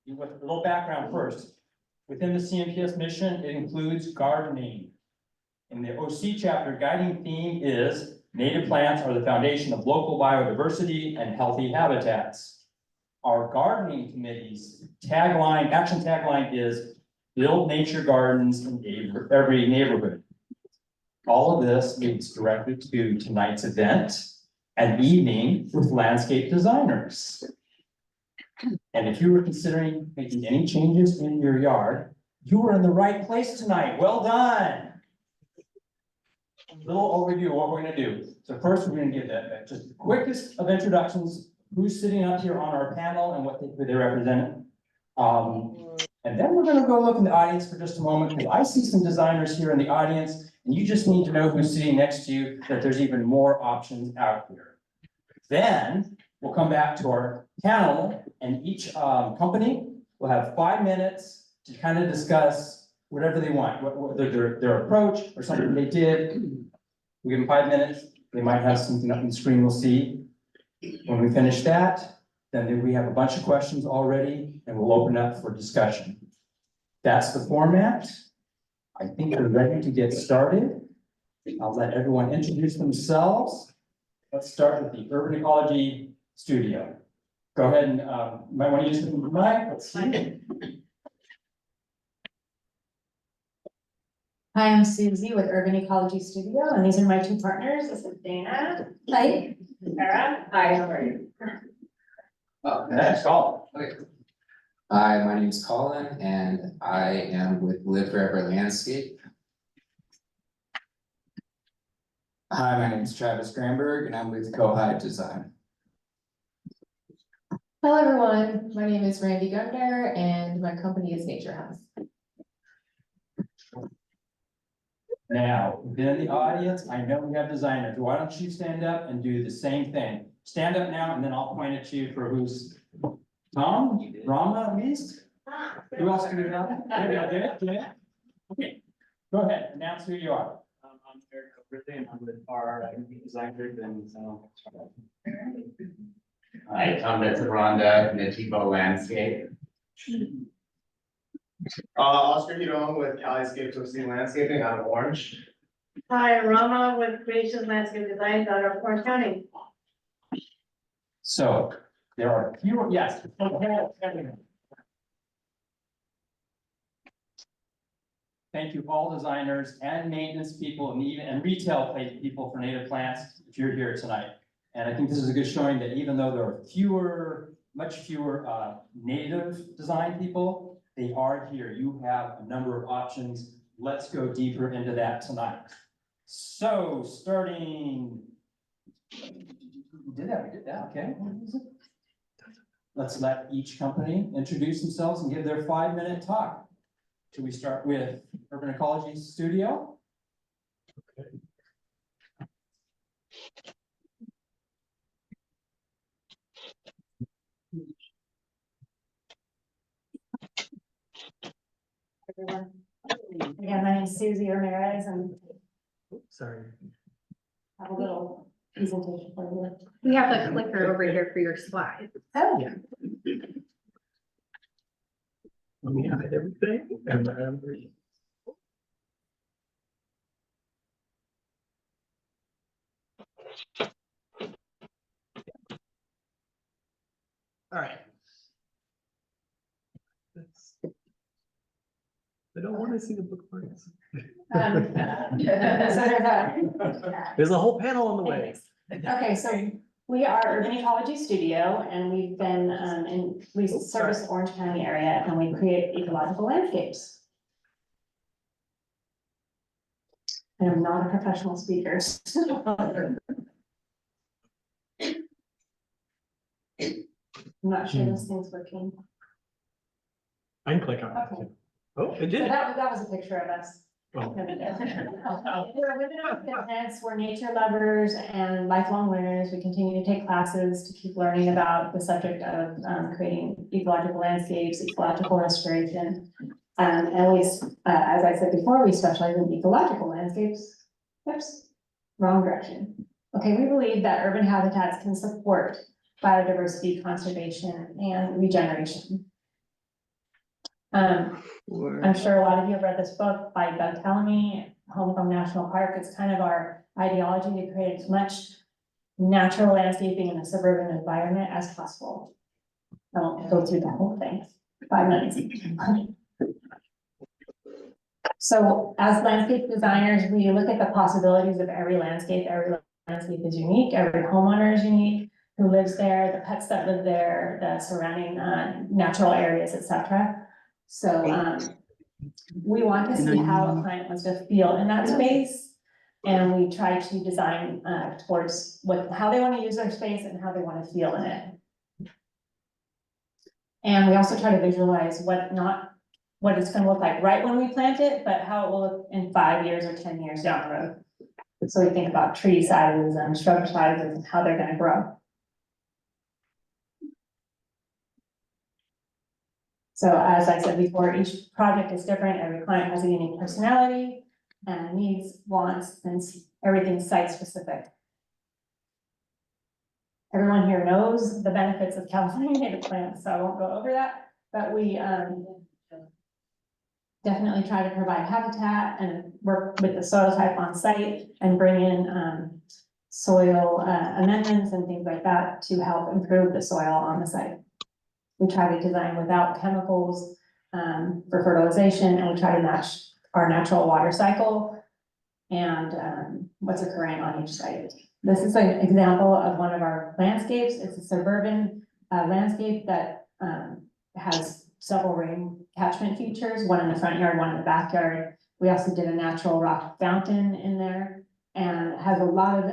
with a little background first. Within the CNPS mission, it includes gardening. In the OC chapter, guiding theme is native plants are the foundation of local biodiversity and healthy habitats. Our gardening committee's tagline, action tagline is build nature gardens in every neighborhood. All of this leads directly to tonight's event, an evening with landscape designers. And if you were considering making any changes in your yard, you were in the right place tonight. Well done. Little overview of what we're gonna do. So first, we're gonna give that just the quickest of introductions, who's sitting up here on our panel and who they represent. And then we're gonna go look in the audience for just a moment, because I see some designers here in the audience, and you just need to know who's sitting next to you, that there's even more options out here. Then we'll come back to our panel, and each company will have 5 minutes to kind of discuss whatever they want, whether their approach or something they did. We give them 5 minutes, they might have something up on the screen we'll see. When we finish that, then we have a bunch of questions already, and we'll open up for discussion. That's the format. I think we're ready to get started. I'll let everyone introduce themselves. Let's start with the Urban Ecology Studio. Go ahead and, might want to use the mic, let's see. Hi, I'm Suzee with Urban Ecology Studio, and these are my two partners. This is Dana. Hi. Farah. Hi, how are you? Next call. Okay. Hi, my name is Colin and I am with LiveForever Landscape. Hi, my name is Travis Gramberg and I'm with Koehid Design. Hello, everyone. My name is Randi Gunter and my company is Nature House. Now, within the audience, I know we have designers. Why don't you stand up and do the same thing? Stand up now, and then I'll point at you for who's Tom, Rama, at least? Who else do we have? Yeah. Okay, go ahead, announce who you are. I'm Eric O'Brien, and I'm with Farah, design group, and so. Hi, Tom, that's Rhonda, Nativo Landscape. Oscar Hidong with CNPS-OC Landscaping out of Orange. Hi, I'm Rama with Creation Landscape Design out of Orange County. So, there are fewer, yes. Thank you, all designers and maintenance people and retail people for native plants, if you're here tonight. And I think this is a good showing that even though there are much fewer native design people, they are here. You have a number of options. Let's go deeper into that tonight. So starting, we did that, okay. Let's let each company introduce themselves and give their 5-minute talk. Should we start with Urban Ecology Studio? Okay. Everyone. Again, my name is Suzee Ramirez, and Sorry. I have a little presentation for you. We have a clicker over here for your slide. Oh, Yeah. Let me hide everything and all right. I don't want to see the bookmarks. There's a whole panel on the way. Okay, so we are Urban Ecology Studio, and we've been, we service the Orange County area, and we create ecological landscapes. I am not a professional speaker. I'm not sure this thing's working. I can click on it. Okay. Oh, it So did. that was a picture of us. Oh. We're women of business, we're nature lovers and lifelong learners. We continue to take classes to keep learning about the subject of creating ecological landscapes, ecological restoration. And we, as I said before, we specialize in ecological landscapes. Oops, wrong direction. Okay, we believe that urban habitats can support biodiversity, conservation, and regeneration. I'm sure a lot of you have read this book by Gunter, Home from National Park. It's kind of our ideology to create as much natural landscaping in a suburban environment as possible. I won't go through the whole thing, 5 minutes. So as landscape designers, we look at the possibilities of every landscape. Every landscape is unique, every homeowner is unique, who lives there, the pets that live there, the surrounding natural areas, etc. So we want to see how a client wants to feel in that space. And we try to design towards how they want to use their space and how they want to feel in it. And we also try to visualize what it's gonna look like right when we plant it, but how it will look in 5 years or 10 years down the road. So we think about tree sizes and shrub sizes and how they're gonna grow. So as I said before, each project is different, every client has a unique personality and needs, wants, and everything's site specific. Everyone here knows the benefits of California native plants, so I won't go over that, but we definitely try to provide habitat and work with the soil type on site and bring in soil amendments and things like that to help improve the soil on the site. We try to design without chemicals for fertilization, and we try to match our natural water cycle and what's occurring on each site. This is an example of one of our landscapes. It's a suburban landscape that has several rain catchment features, one in the front yard, one in the backyard. We also did a natural rock fountain in there and has a lot of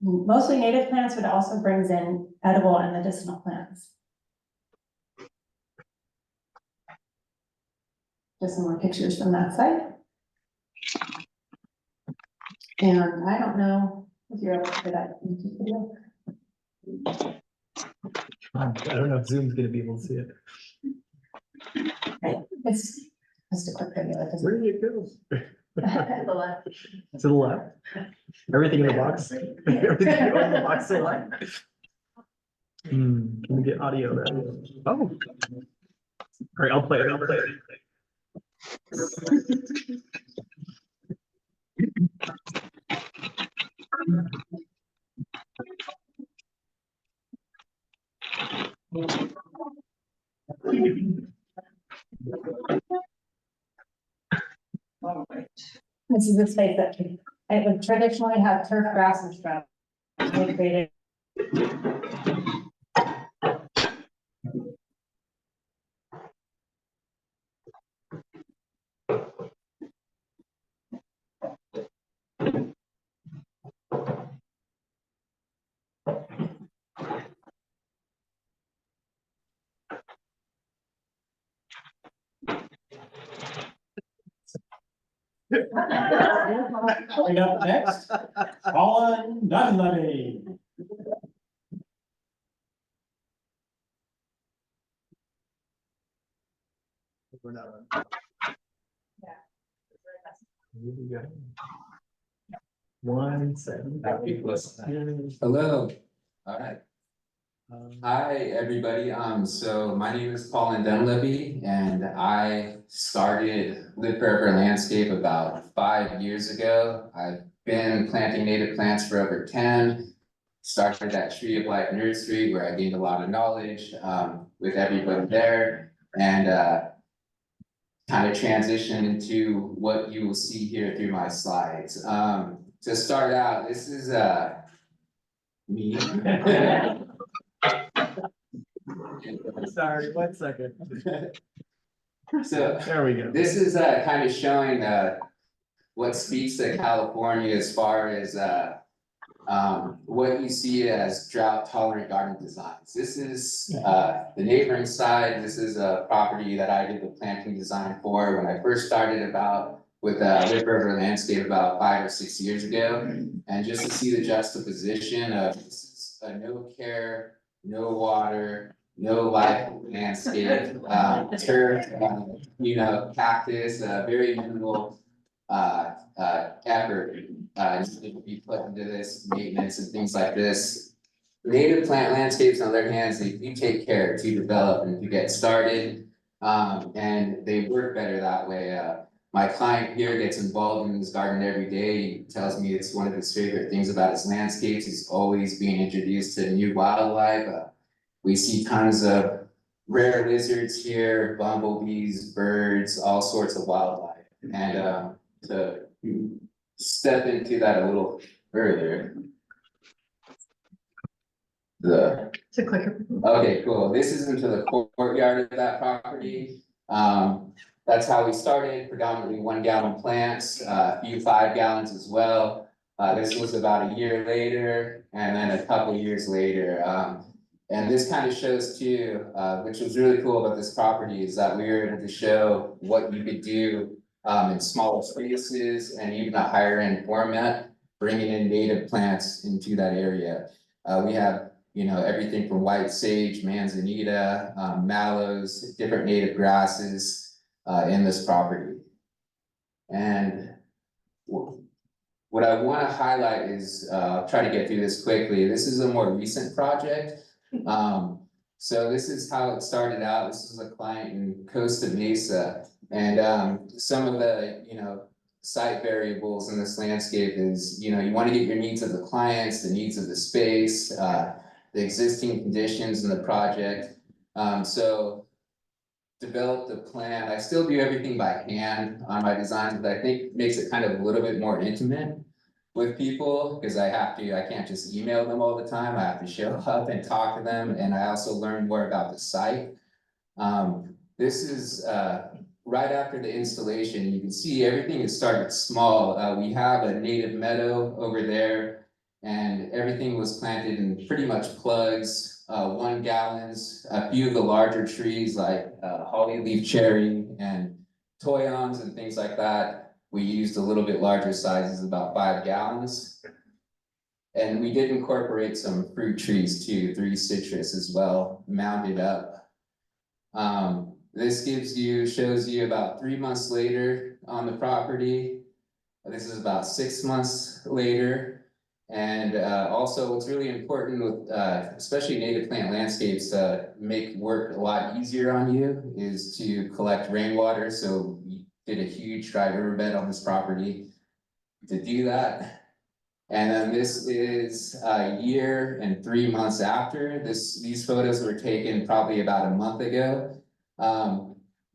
mostly native plants, but also brings in edible and medicinal plants. Just some more pictures from that site. And I don't know if you're able to put that YouTube video. I don't know if Zoom's gonna be able to see it. It's just a quick video. It Where doesn't. did it go? The left. To the left? Everything in the box? Everything in the box to the left? Can we get audio there? Oh. All right, I'll play it. This is the space that it would traditionally have turf grass and shrub. We created. Coming up next, Colin Dunlevy. We're not on. Here we go. 1 second. Hello, all right. Hi, everybody. So my name is Colin Dunlevy, and I started LiveForever Landscape about 5 years ago. I've been planting native plants for over 10. Started at Tree of Life Nursery, where I gained a lot of knowledge with everybody there, and kind of transitioned into what you will see here through my slides. To start out, this is me. Sorry, 1 second. So There we go. this is kind of showing what speaks to California as far as what you see as drought tolerant garden designs. This is the neighboring side. This is a property that I did the planting design for when I first started with LiveForever Landscape about 5 or 6 years ago. And just to see the juxtaposition of this is a no care, no water, no life landscape, turf, cactus, very minimal effort needed to be put into this, maintenance and things like this. Native plant landscapes, on their hands, they do take care to develop and to get started. And they work better that way. My client here gets involved in his garden every day. He tells me it's one of his favorite things about his landscapes. He's always being introduced to new wildlife. We see tons of rare lizards here, bumblebees, birds, all sorts of wildlife. And to step into that a little further. It's a clicker. Okay, cool. This is into the courtyard of that property. That's how we started, predominantly 1 gallon plants, a few 5 gallons as well. This was about a year later, and then a couple years later. And this kind of shows too, which was really cool about this property, is that we were able to show what you could do in smaller spaces and even a higher end format, bringing in native plants into that area. We have, you know, everything from white sage, manzanita, mallows, different native grasses in this property. And what I want to highlight is, I'll try to get through this quickly. This is a more recent project. So this is how it started out. This is a client in Costa Mesa. And some of the, you know, site variables in this landscape is, you know, you want to get your needs of the clients, the needs of the space, the existing conditions in the project. So developed a plan. I still do everything by hand on my designs, but I think makes it kind of a little bit more intimate with people, because I can't just email them all the time. I have to show up and talk to them, and I also learn more about the site. This is right after the installation. You can see everything is started small. We have a native meadow over there, and everything was planted in pretty much plugs. 1 gallons, a few of the larger trees like holly leaf cherry and toyons and things like that. We used a little bit larger sizes, about 5 gallons. And we did incorporate some fruit trees too, 3 citrus as well, mounded up. This shows you about 3 months later on the property. This is about 6 months later. And also what's really important with especially native plant landscapes make work a lot easier on you is to collect rainwater. So we did a huge dry riverbed on this property to do that. And then this is a year and 3 months after this. These photos were taken probably about a month ago.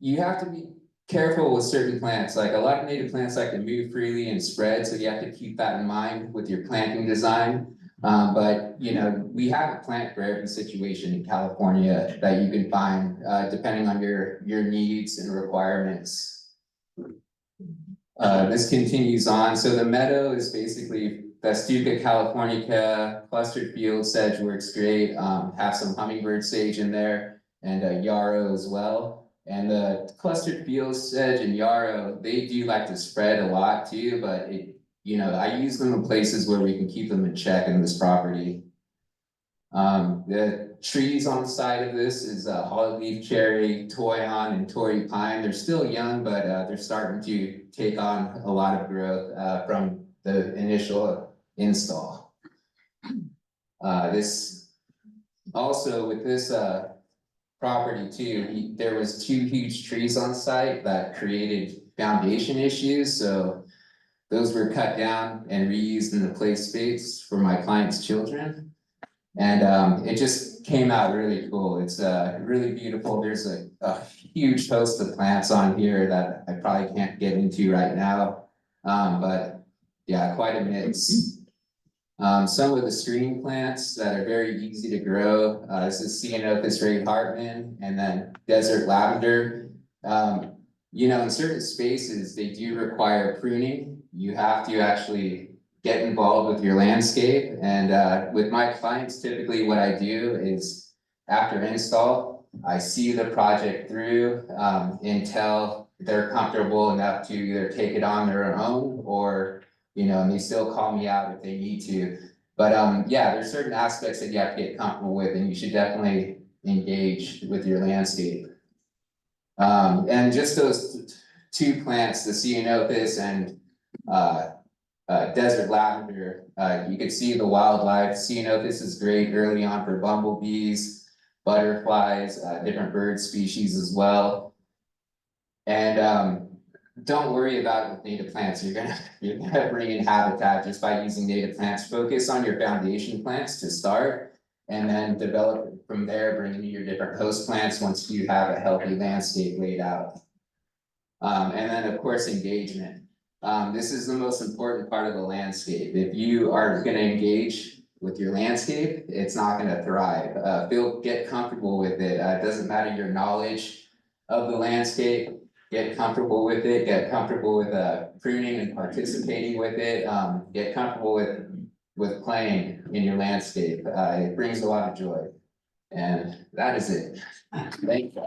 You have to be careful with certain plants. Like a lot of native plants like to move freely and spread, so you have to keep that in mind with your planting design. But you know, we have a plant for every situation in California that you can find, depending on your needs and requirements. This continues on. So the meadow is basically Festuca californica, clustered field sedge works great. Have some hummingbird sage in there, and yarrow as well. And the clustered field sedge and yarrow, they do like to spread a lot too, but you know, I use them in places where we can keep them in check in this property. The trees on the side of this is holly leaf cherry, toyon, and Torrey pine. They're still young, but they're starting to take on a lot of growth from the initial install. This also with this property too, there was 2 huge trees on site that created foundation issues. So those were cut down and reused in the play space for my client's children. And it just came out really cool. It's really beautiful. There's a huge host of plants on here that I probably can't get into right now. But yeah, quite a mix. Some of the screen plants that are very easy to grow. This is CNPS-OC Ray Hartman, and then desert lavender. You know, in certain spaces, they do require pruning. You have to actually get involved with your landscape. And with my clients, typically what I do is after install, I see the project through until they're comfortable enough to either take it on their own or, you know, and they still call me out if they need to. But yeah, there's certain aspects that you have to get comfortable with, and you should definitely engage with your landscape. And just those 2 plants, the CNPS-OC and desert lavender, you can see the wildlife. CNPS-OC is great early on for bumblebees, butterflies, different bird species as well. And don't worry about it with native plants, you're gonna bring in habitat just by using native plants. Focus on your foundation plants to start. And then develop from there, bring in your different host plants once you have a healthy landscape laid out. And then, of course, engagement. This is the most important part of the landscape. If you are gonna engage with your landscape, it's not gonna thrive. Get comfortable with it. It doesn't matter your knowledge of the landscape. Get comfortable with it, get comfortable with pruning and participating with it, get comfortable with playing in your landscape. It brings a lot of joy. And that is it. Thank you.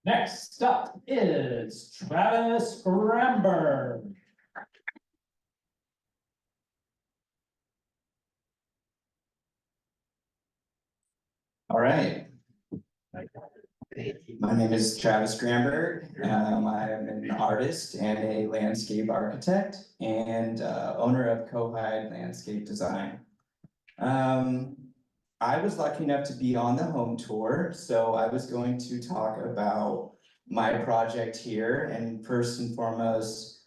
Next up is Travis Gramberg. All right. My name is Travis Gramberg. I am an artist and a landscape architect and owner of Koehid Landscape Design. I was lucky enough to be on the home tour, so I was going to talk about my project here, and first and foremost,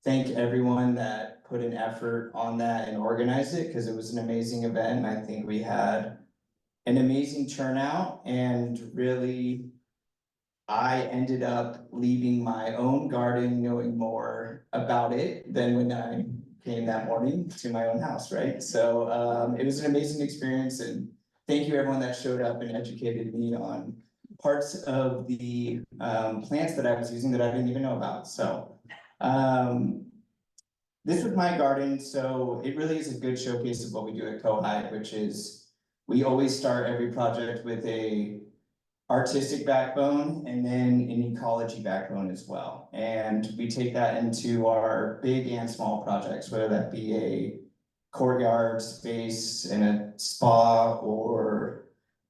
thank everyone that put an effort on that and organized it, because it was an amazing event. I think we had an amazing turnout, and really, I ended up leaving my own garden knowing more about it than when I came that morning to my own house, right? So it was an amazing experience, and thank you everyone that showed up and educated me on parts of the plants that I was using that I didn't even know about. So this was my garden, so it really is a good showcase of what we do at Koehid, which is we always start every project with a artistic backbone and then an ecology backbone as well. And we take that into our big and small projects, whether that be a courtyard space in a spa, or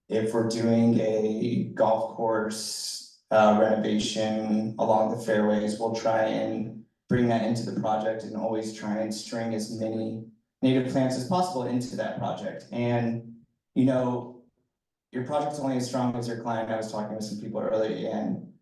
if we're doing a golf course renovation along the fairways, we'll try and bring that into the project and always try and string as many native plants as possible into that project. And you know, your project's only as strong as your client. I was talking with some people earlier, and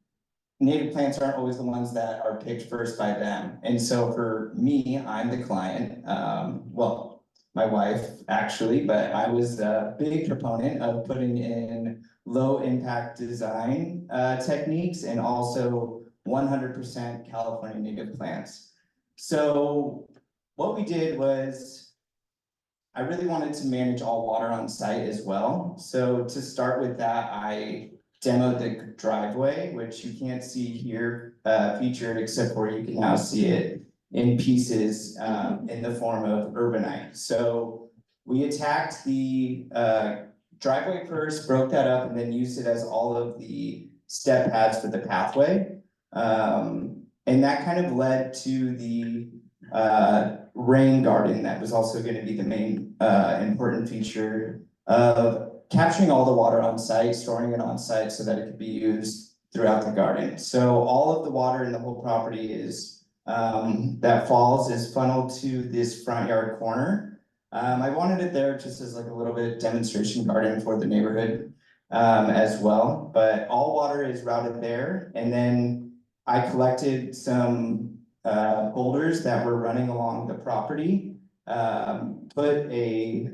native plants aren't always the ones that are picked first by them. And so for me, I'm the client, well, my wife actually, but I was a big proponent of putting in low impact design techniques and also 100% California native plants. So what we did was, I really wanted to manage all water on site as well. So to start with that, I demoed the driveway, which you can't see here featured, except for you can now see it in pieces in the form of urbanite. So we attacked the driveway first, broke that up, and then used it as all of the step paths for the pathway. And that kind of led to the rain garden that was also going to be the main important feature of capturing all the water on site, storing it on site so that it could be used throughout the garden. So all of the water in the whole property is that falls is funneled to this front yard corner. I wanted it there just as like a little bit demonstration garden for the neighborhood as well, but all water is routed there. And then I collected some boulders that were running along the property, put a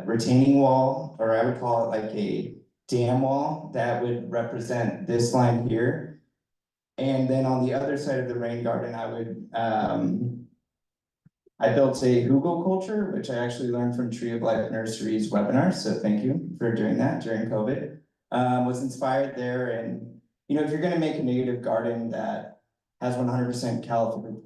retaining wall, or I would call it like a dam wall that would represent this line here. And then on the other side of the rain garden, I built a hugelkultur, which I actually learned from Tree of Life Nursery's webinar, so thank you for doing that during COVID. Was inspired there, and you know, if you're gonna make a native garden that has 100%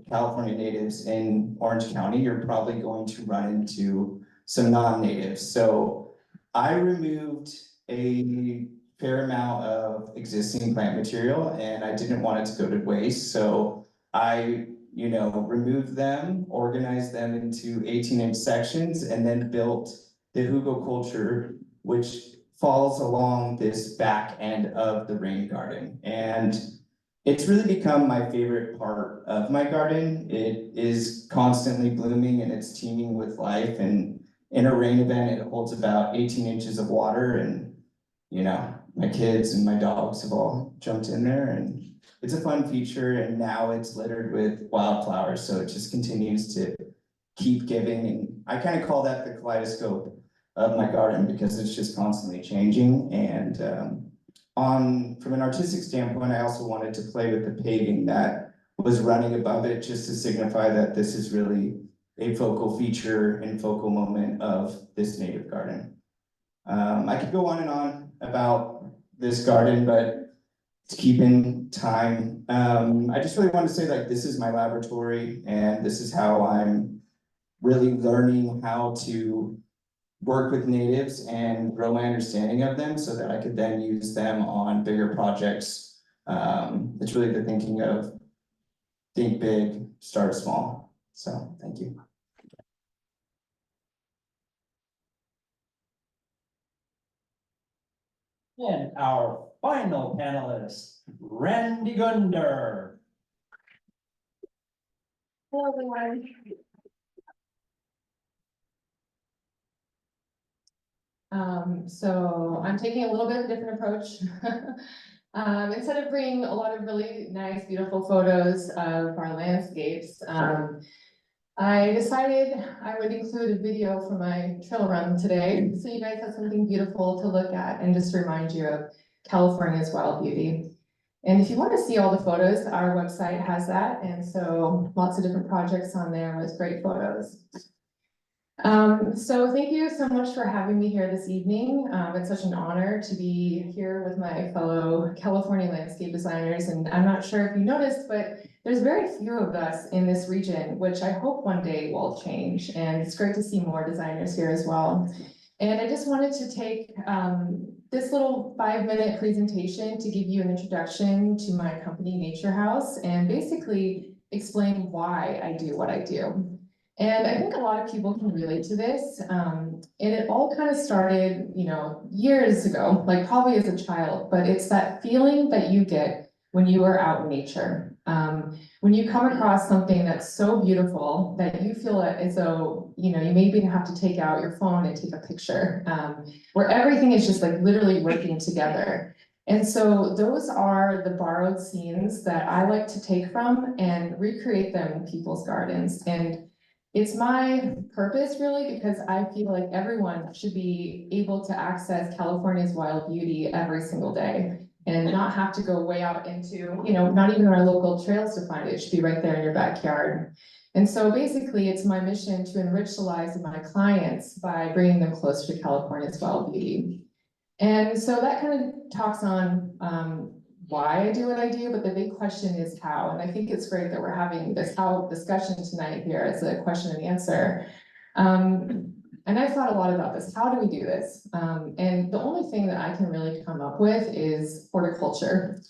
California natives in Orange County, you're probably going to run into some non-natives. So I removed a fair amount of existing plant material, and I didn't want it to go to waste. So I, you know, removed them, organized them into 18-inch sections, and then built the hugelkultur, which falls along this back end of the rain garden. And it's really become my favorite part of my garden. It is constantly blooming and it's teeming with life, and in a rain event, it holds about 18 inches of water, and, you know, my kids and my dogs have all jumped in there, and it's a fun feature, and now it's littered with wildflowers, so it just continues to keep giving, and I kind of call that the kaleidoscope of my garden, because it's just constantly changing. And from an artistic standpoint, I also wanted to play with the paving that was running above it, just to signify that this is really a focal feature and focal moment of this native garden. I could go on and on about this garden, but to keep in time, I just really want to say, like, this is my laboratory, and this is how I'm really learning how to work with natives and grow my understanding of them, so that I could then use them on bigger projects. It's really the thinking of think big, start small. So thank you. And our final panelist, Randi Gunter. Hello, everyone. So I'm taking a little bit of a different approach. Instead of bringing a lot of really nice, beautiful photos of our landscapes, I decided I would include a video for my trail run today, so you guys have something beautiful to look at and just remind you of California's wild beauty. And if you want to see all the photos, our website has that, and so lots of different projects on there with great photos. So thank you so much for having me here this evening. It's such an honor to be here with my fellow California landscape designers, and I'm not sure if you noticed, but there's very few of us in this region, which I hope one day will change, and it's great to see more designers here as well. And I just wanted to take this little 5-minute presentation to give you an introduction to my company, Nature House, and basically explain why I do what I do. And I think a lot of people can relate to this. And it all kind of started, you know, years ago, like probably as a child, but it's that feeling that you get when you are out in nature. When you come across something that's so beautiful that you feel as though, you know, you maybe have to take out your phone and take a picture, where everything is just like literally working together. And so those are the borrowed scenes that I like to take from and recreate them in people's gardens. And it's my purpose, really, because I feel like everyone should be able to access California's wild beauty every single day and not have to go way out into, you know, not even our local trails to find it. It should be right there in your backyard. And so basically, it's my mission to enrich the lives of my clients by bringing them closer to California's wild beauty. And so that kind of talks on why I do what I do, but the big question is how. And I think it's great that we're having this how discussion tonight here as a question and answer. And I've thought a lot about this. How do we do this? And the only thing that I can really come up with is horticulture.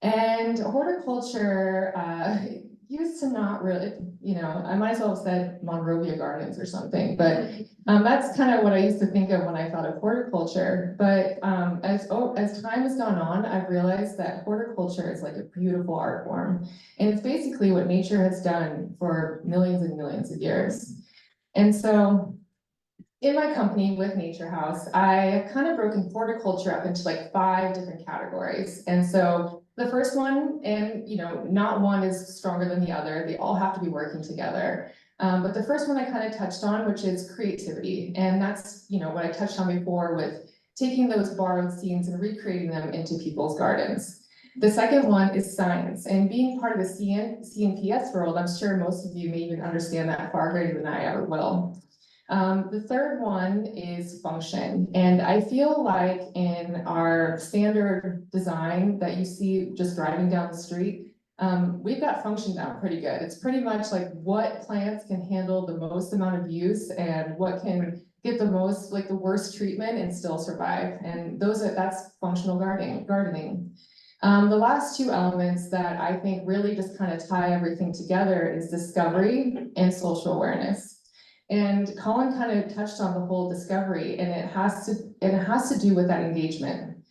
And horticulture used to not really, you know, I might as well have said Monrovia Gardens or something, but that's kind of what I used to think of when I thought of horticulture. But as time has gone on, I've realized that horticulture is like a beautiful art form. And it's basically what nature has done for millions and millions of years. And so in my company with Nature House, I have kind of broken horticulture up into like 5 different categories. And so the first one, and you know, not one is stronger than the other, they all have to be working together. But the first one I kind of touched on, which is creativity. And that's, you know, what I touched on before with taking those borrowed scenes and recreating them into people's gardens. The second one is science, and being part of the CNPS world, I'm sure most of you may even understand that far greater than I ever will. The third one is function, and I feel like in our standard design that you see just driving down the street, we've got function down pretty good. It's pretty much like what plants can handle the most amount of use and what can get the most, like the worst treatment and still survive. And that's functional gardening. The last 2 elements that I think really just kind of tie everything together is discovery and social awareness. And Colin kind of touched on the whole discovery, and it has to do with that engagement.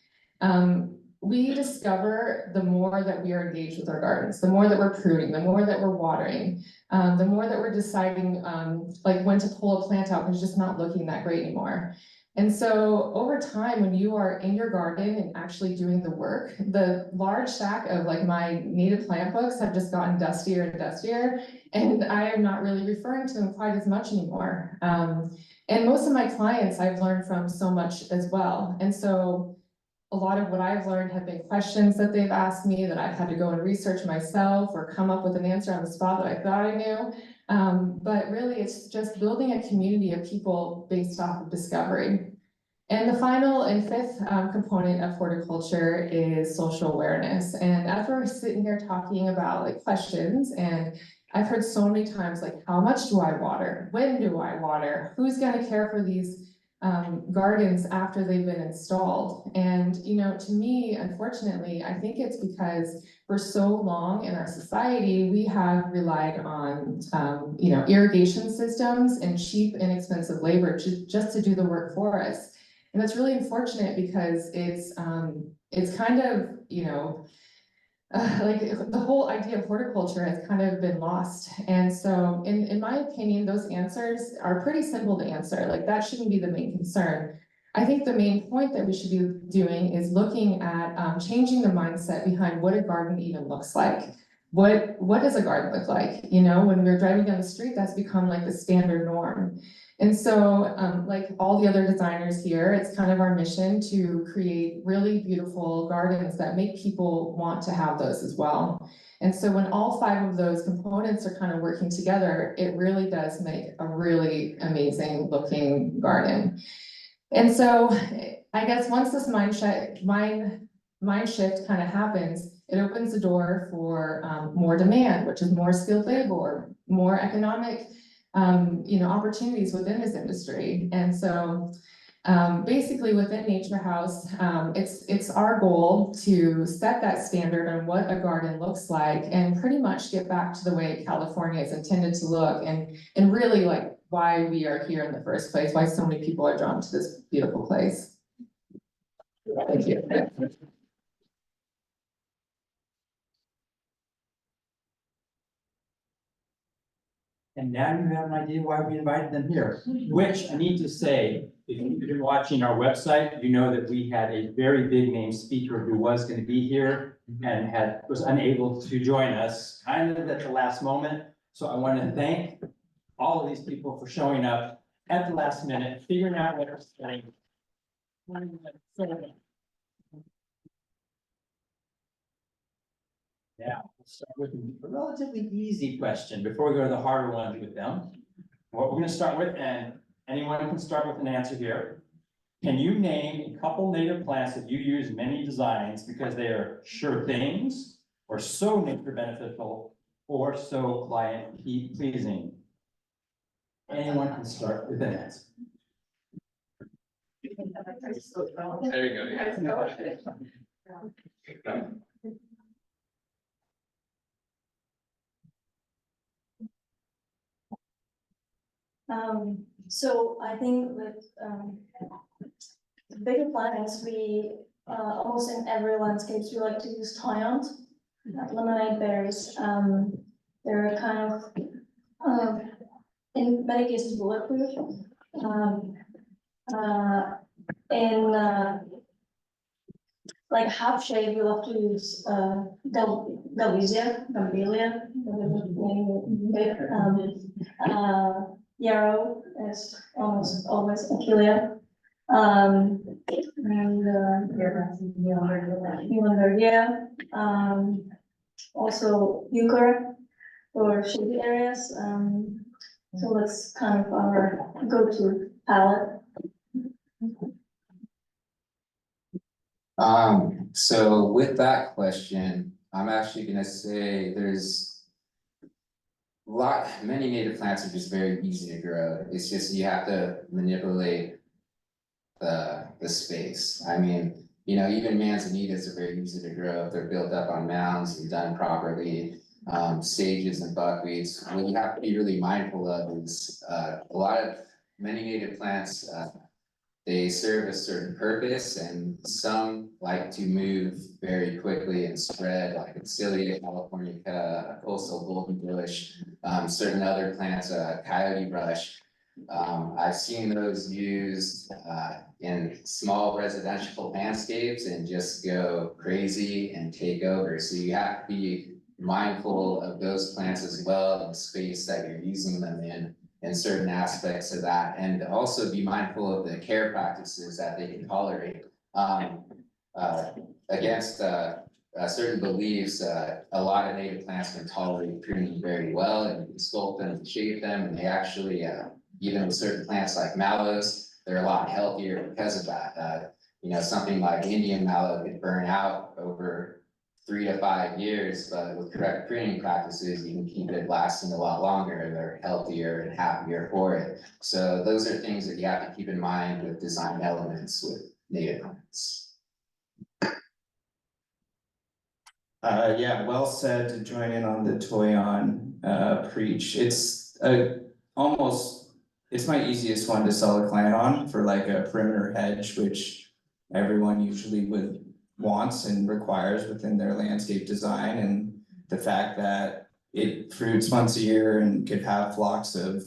we discover the more that we are engaged with our gardens, the more that we're pruning, the more that we're watering, the more that we're deciding, like when to pull a plant out, because it's just not looking that great anymore. And so over time, when you are in your garden and actually doing the work, the large stack of like my native plant books have just gotten dustier and dustier, and I am not really referring to them quite as much anymore. And most of my clients I've learned from so much as well. And so a lot of what I've learned have been questions that they've asked me that I've had to go and research myself or come up with an answer on the spot that I thought I knew. But really, it's just building a community of people based off of discovery. And the final and fifth component of horticulture is social awareness. And as we're sitting here talking about like questions, and I've heard so many times, like, how much do I water? When do I water? Who's gonna care for these gardens after they've been installed? And, you know, to me, unfortunately, I think it's because for so long in our society, we have relied on, you know, irrigation systems and cheap, inexpensive labor just to do the work for us. And that's really unfortunate because it's kind of, you know, like the whole idea of horticulture has kind of been lost. And so in my opinion, those answers are pretty simple to answer. Like that shouldn't be the main concern. I think the main point that we should be doing is looking at changing the mindset behind what a garden even looks like. What does a garden look like? You know, when we're driving down the street, that's become like the standard norm. And so, like all the other designers here, it's kind of our mission to create really beautiful gardens that make people want to have those as well. And so when all five of those components are kind of working together, it really does make a really amazing looking garden. And so I guess once this mind shift kind of happens, it opens the door for more demand, which is more skilled labor, more economic you know, opportunities within this industry. And so basically within Nature House, it's our goal to set that standard on what a garden looks like and pretty much get back to the way California is intended to look, and really like why we are here in the first place, why so many people are drawn to this beautiful place. Thank you. And now you have an idea why we invited them here, which I need to say, if you've been watching our website, you know that we had a very big name speaker who was going to be here and was unable to join us kind of at the last moment. So I want to thank all of these people for showing up at the last minute, figuring out what they're saying. Yeah, we'll start with a relatively easy question before we go to the harder ones with them. What we're gonna start with, and anyone can start with an answer here. Can you name a couple native plants that you use in many designs because they are sure things, or so nature beneficial, or so client pleasing? Anyone can start with an answer. There you go, yeah. So I think with bigger plants, we almost in every landscapes we like to use Toyant, lemonade berries. They're kind of in many cases bulletproof. In like half shade, we love to use Gambelia. Yarrow is almost always Achillea. Yeah. Also euchre for shady areas. So that's kind of our go-to palette. So with that question, I'm actually gonna say there's many native plants are just very easy to grow. It's just you have to manipulate the space. I mean, you know, even manzanitas are very easy to grow if they're built up on mounds and done properly. Sages and buckwheats. What you have to be really mindful of is many native plants they serve a certain purpose, and some like to move very quickly and spread, like Cilia californica, coastal golden bush, certain other plants, coyote brush. I've seen those used in small residential landscapes and just go crazy and take over. So you have to be mindful of those plants as well, and the space that you're using them in, and certain aspects of that, and also be mindful of the care practices that they can tolerate. Against certain beliefs, a lot of native plants can tolerate pruning very well, and you can sculpt them and shape them, and they actually, even with certain plants like mallows, they're a lot healthier because of that. You know, something like Indian mallow could burn out over 3 to 5 years, but with correct pruning practices, you can keep it lasting a lot longer. They're healthier and happier for it. So those are things that you have to keep in mind with design elements with native plants. Yeah, well said to join in on the toy on preach. It's almost, it's my easiest one to sell a client on for like a perimeter hedge, which everyone usually wants and requires within their landscape design, and the fact that it fruits once a year and could have flocks of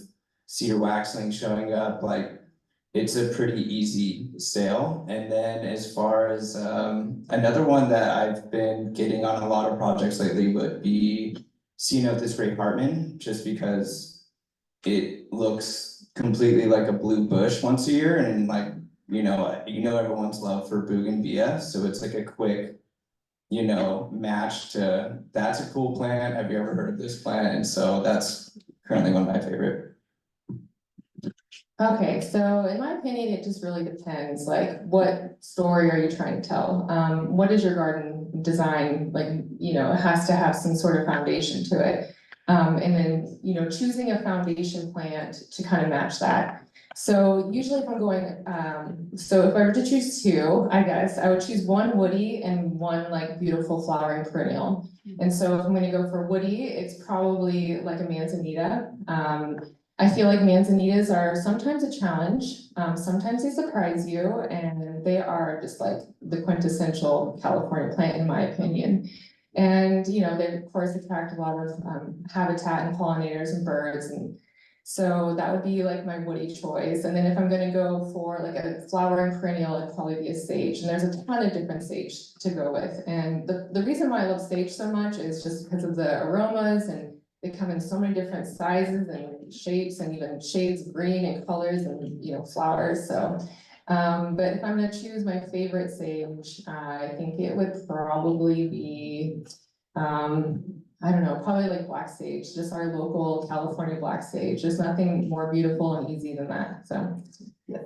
cedar waxwing showing up, like it's a pretty easy sale. And then as far as another one that I've been getting on a lot of projects lately would be This Great Hartman, just because it looks completely like a blue bush once a year, and like you know everyone's love for bougainvillea, so it's like a quick, match to, that's a cool plant, have you ever heard of this plant? And so that's currently one of my favorite. Okay, so in my opinion, it just really depends, like what story are you trying to tell? What is your garden design, like, it has to have some sort of foundation to it. And then, choosing a foundation plant to kind of match that. So usually if I'm going, so if I were to choose two, I guess I would choose one woody and one like beautiful flowering perennial. And so if I'm gonna go for woody, it's probably like a manzanita. I feel like manzanitas are sometimes a challenge, sometimes they surprise you, and they are just like the quintessential California plant in my opinion. And, they of course attract a lot of habitat and pollinators and birds, and so that would be like my woody choice. And then if I'm gonna go for like a flowering perennial, it'd probably be a sage, and there's a ton of different sage to go with. And the reason why I love sage so much is just because of the aromas, and they come in so many different sizes and shapes, and even shades of green and colors and, flowers, so. But if I'm gonna choose my favorite sage, I think it would probably be, I don't know, probably like black sage, just our local California black sage. There's nothing more beautiful and easy than that, so. Yeah.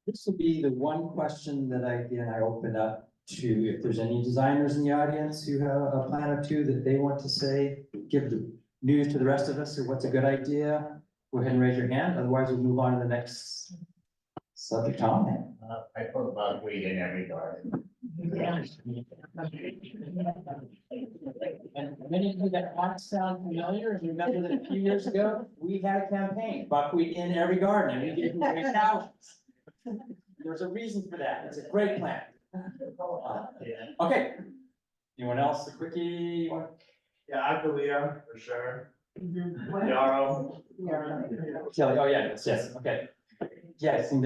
This will be the one question that I open up to, if there's any designers in the audience who have a plan or two that they want to say, give the news to the rest of us, or what's a good idea, go ahead and raise your hand, otherwise we'll move on to the next subject. Tom? I put buckwheat in every garden. And many of you that might sound familiar, remember that a few years ago, we had a campaign, buckwheat in every garden, and we did great thousands. There's a reason for that, it's a great plan. Okay, anyone else, a quickie? Yeah, Aquilia, for sure. Yarrow. Kelly, oh yeah, yes, okay. Yes, and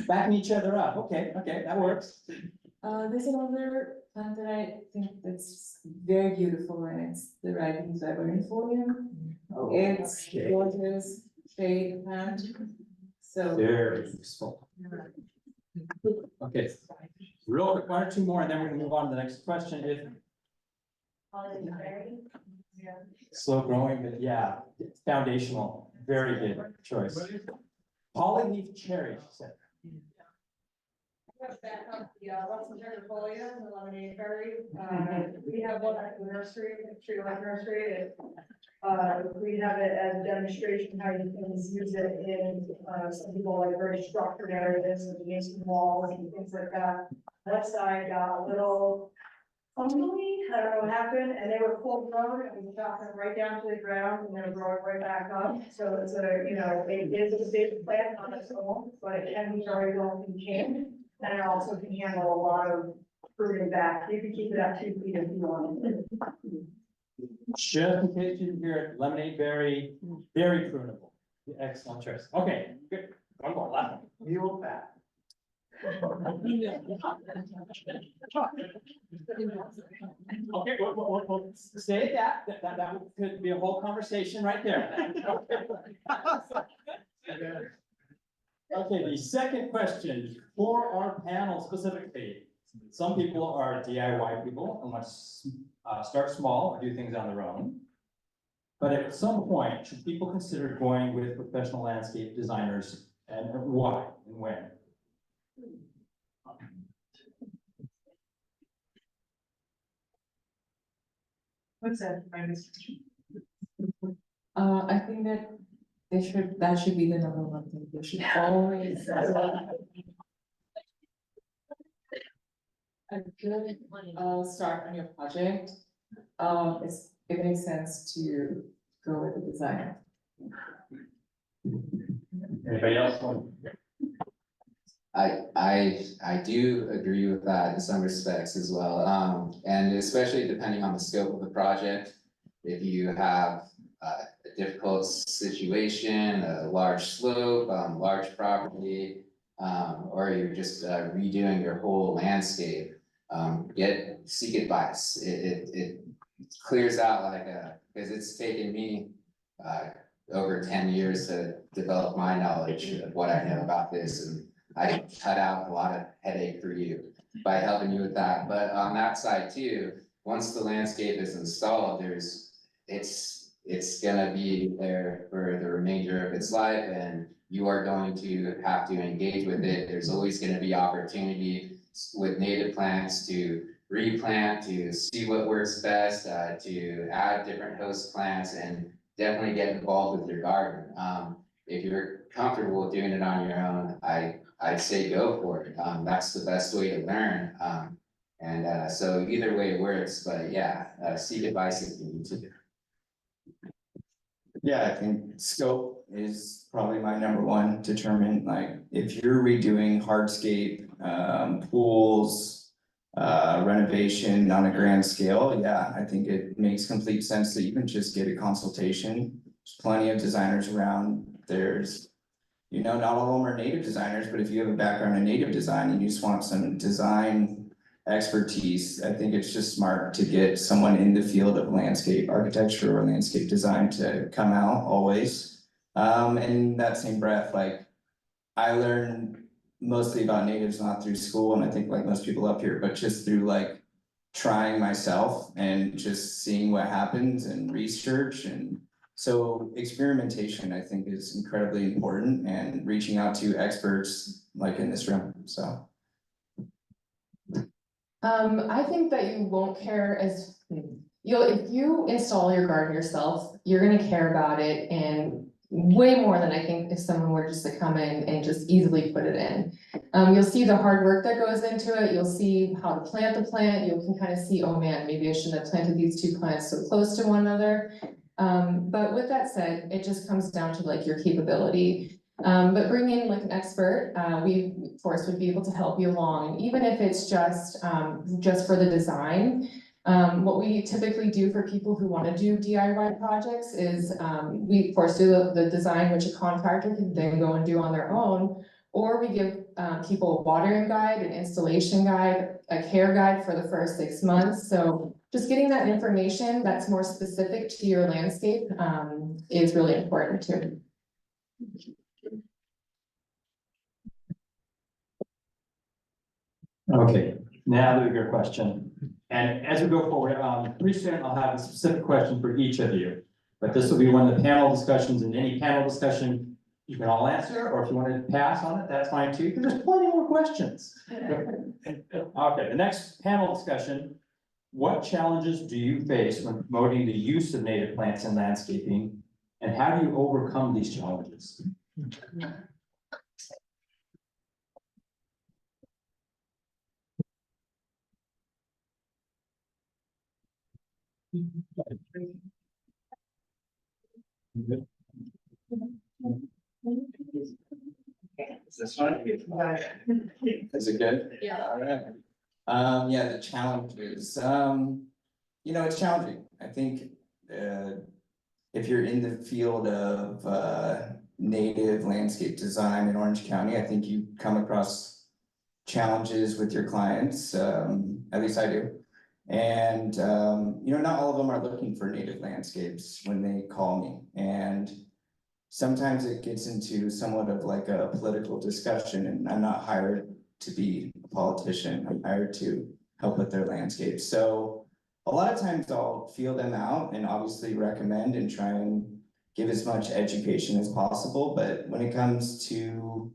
backing each other up, okay, that works. There's another plant that I think that's very beautiful, and it's the Randi folium. It's gorgeous shade plant. So. Very useful. Okay, real quick, one or two more, and then we're gonna move on to the next question. If slow growing, but yeah, foundational, very good choice. Polyleaf cherry, she said. Yeah, Russell Terrifolia and the lemonade berry. We have one at the nursery, Tree Life Nursery. We have it as a demonstration how you can use it in some people like very structured areas, and mason walls and things like that. That side got a little fumbly, I don't know what happened, and they were full grown, and we chopped them right down to the ground, and they're growing right back up. So it's a, you know, it is a big plant on its own, but it can be very well contained. And it also can handle a lot of fruiting back. You can keep it at 2 feet if you want. Just in case you didn't hear it, lemonade berry, very prunable. Excellent choice. Okay, good. One more, last one. Mule fat. Okay, we'll say that could be a whole conversation right there. Okay, the second question for our panel specifically. Some people are DIY people and want to start small or do things on their own. But at some point, should people consider going with professional landscape designers, and why and when? What's that? I think that that should be the number one thing, they should always. A good, start on your project, it makes sense to go with the designer. Anybody else? I do agree with that in some respects as well, and especially depending on the scope of the project. If you have a difficult situation, a large slope, large property, or you're just redoing your whole landscape, seek advice. It clears out like because it's taken me over 10 years to develop my knowledge of what I know about this, and I cut out a lot of headache for you by helping you with that. But on that side too, once the landscape is installed, it's gonna be there for the remainder of its life, and you are going to have to engage with it. There's always gonna be opportunity with native plants to replant, to see what works best, to add different host plants, and definitely get involved with your garden. If you're comfortable doing it on your own, I'd say go for it. That's the best way to learn. So either way works, but yeah, seek advice if you need to. Yeah, I think scope is probably my number one determinant, like if you're redoing hardscape, pools, renovation on a grand scale, yeah, I think it makes complete sense to even just get a consultation. There's plenty of designers around, there's, not all of them are native designers, but if you have a background in native design and you just want some design expertise, I think it's just smart to get someone in the field of landscape architecture or landscape design to come out always. In that same breath, like I learned mostly about natives not through school, and I think like most people up here, but just through like trying myself and just seeing what happens and research. And so experimentation, I think, is incredibly important, and reaching out to experts like in this room, so. I think that you won't care if you install your garden yourself, you're gonna care about it and way more than I think if someone were just to come in and just easily put it in. You'll see the hard work that goes into it, you'll see how to plant the plant, you can kind of see, oh man, maybe I shouldn't have planted these two plants so close to one another. But with that said, it just comes down to like your capability. But bring in like an expert, we of course would be able to help you along, and even if it's just for the design. What we typically do for people who want to do DIY projects is, we of course do the design, which a contractor can then go and do on their own. Or we give people a watering guide, an installation guide, a care guide for the first 6 months. So just getting that information that's more specific to your landscape is really important too. Okay, now to your question. And as we go forward, pretty soon I'll have a specific question for each of you. But this will be one of the panel discussions, and any panel discussion you can all answer, or if you want to pass on it, that's fine too, because there's plenty more questions. Okay, the next panel discussion. What challenges do you face when promoting the use of native plants in landscaping, and how do you overcome these challenges? Is this one? Is it good? Yeah. All right. Yeah, the challenges, it's challenging. I think, if you're in the field of, native landscape design in Orange County, I think you come across challenges with your clients, at least I do. And, not all of them are looking for native landscapes when they call me, and sometimes it gets into somewhat of like a political discussion, and I'm not hired to be a politician, I'm hired to help with their landscape. So a lot of times I'll feel them out and obviously recommend and try and give as much education as possible, but when it comes to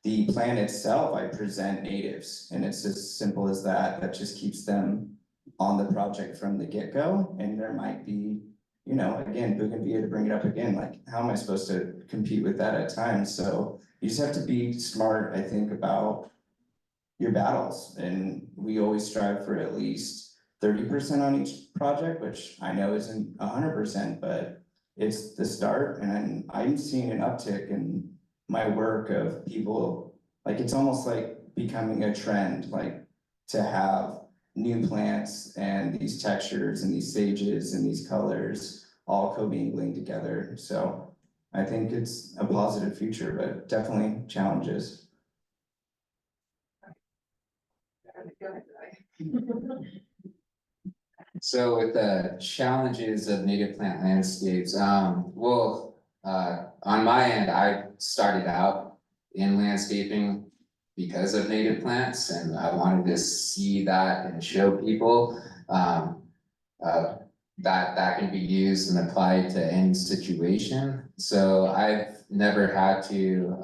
the plan itself, I present natives, and it's as simple as that. That just keeps them on the project from the get-go, and there might be, again, bougainvillea, to bring it up again, like, how am I supposed to compete with that at times? So you just have to be smart, I think, about your battles, and we always strive for at least 30% on each project, which I know isn't 100%, but it's the start, and I'm seeing an uptick in my work of people, like, it's almost like becoming a trend, like, to have new plants and these textures and these sages and these colors all commingling together. So I think it's a positive future, but definitely challenges. So with the challenges of native plant landscapes, on my end, I started out in landscaping because of native plants, and I wanted to see that and show people that can be used and applied to any situation. So I've never had to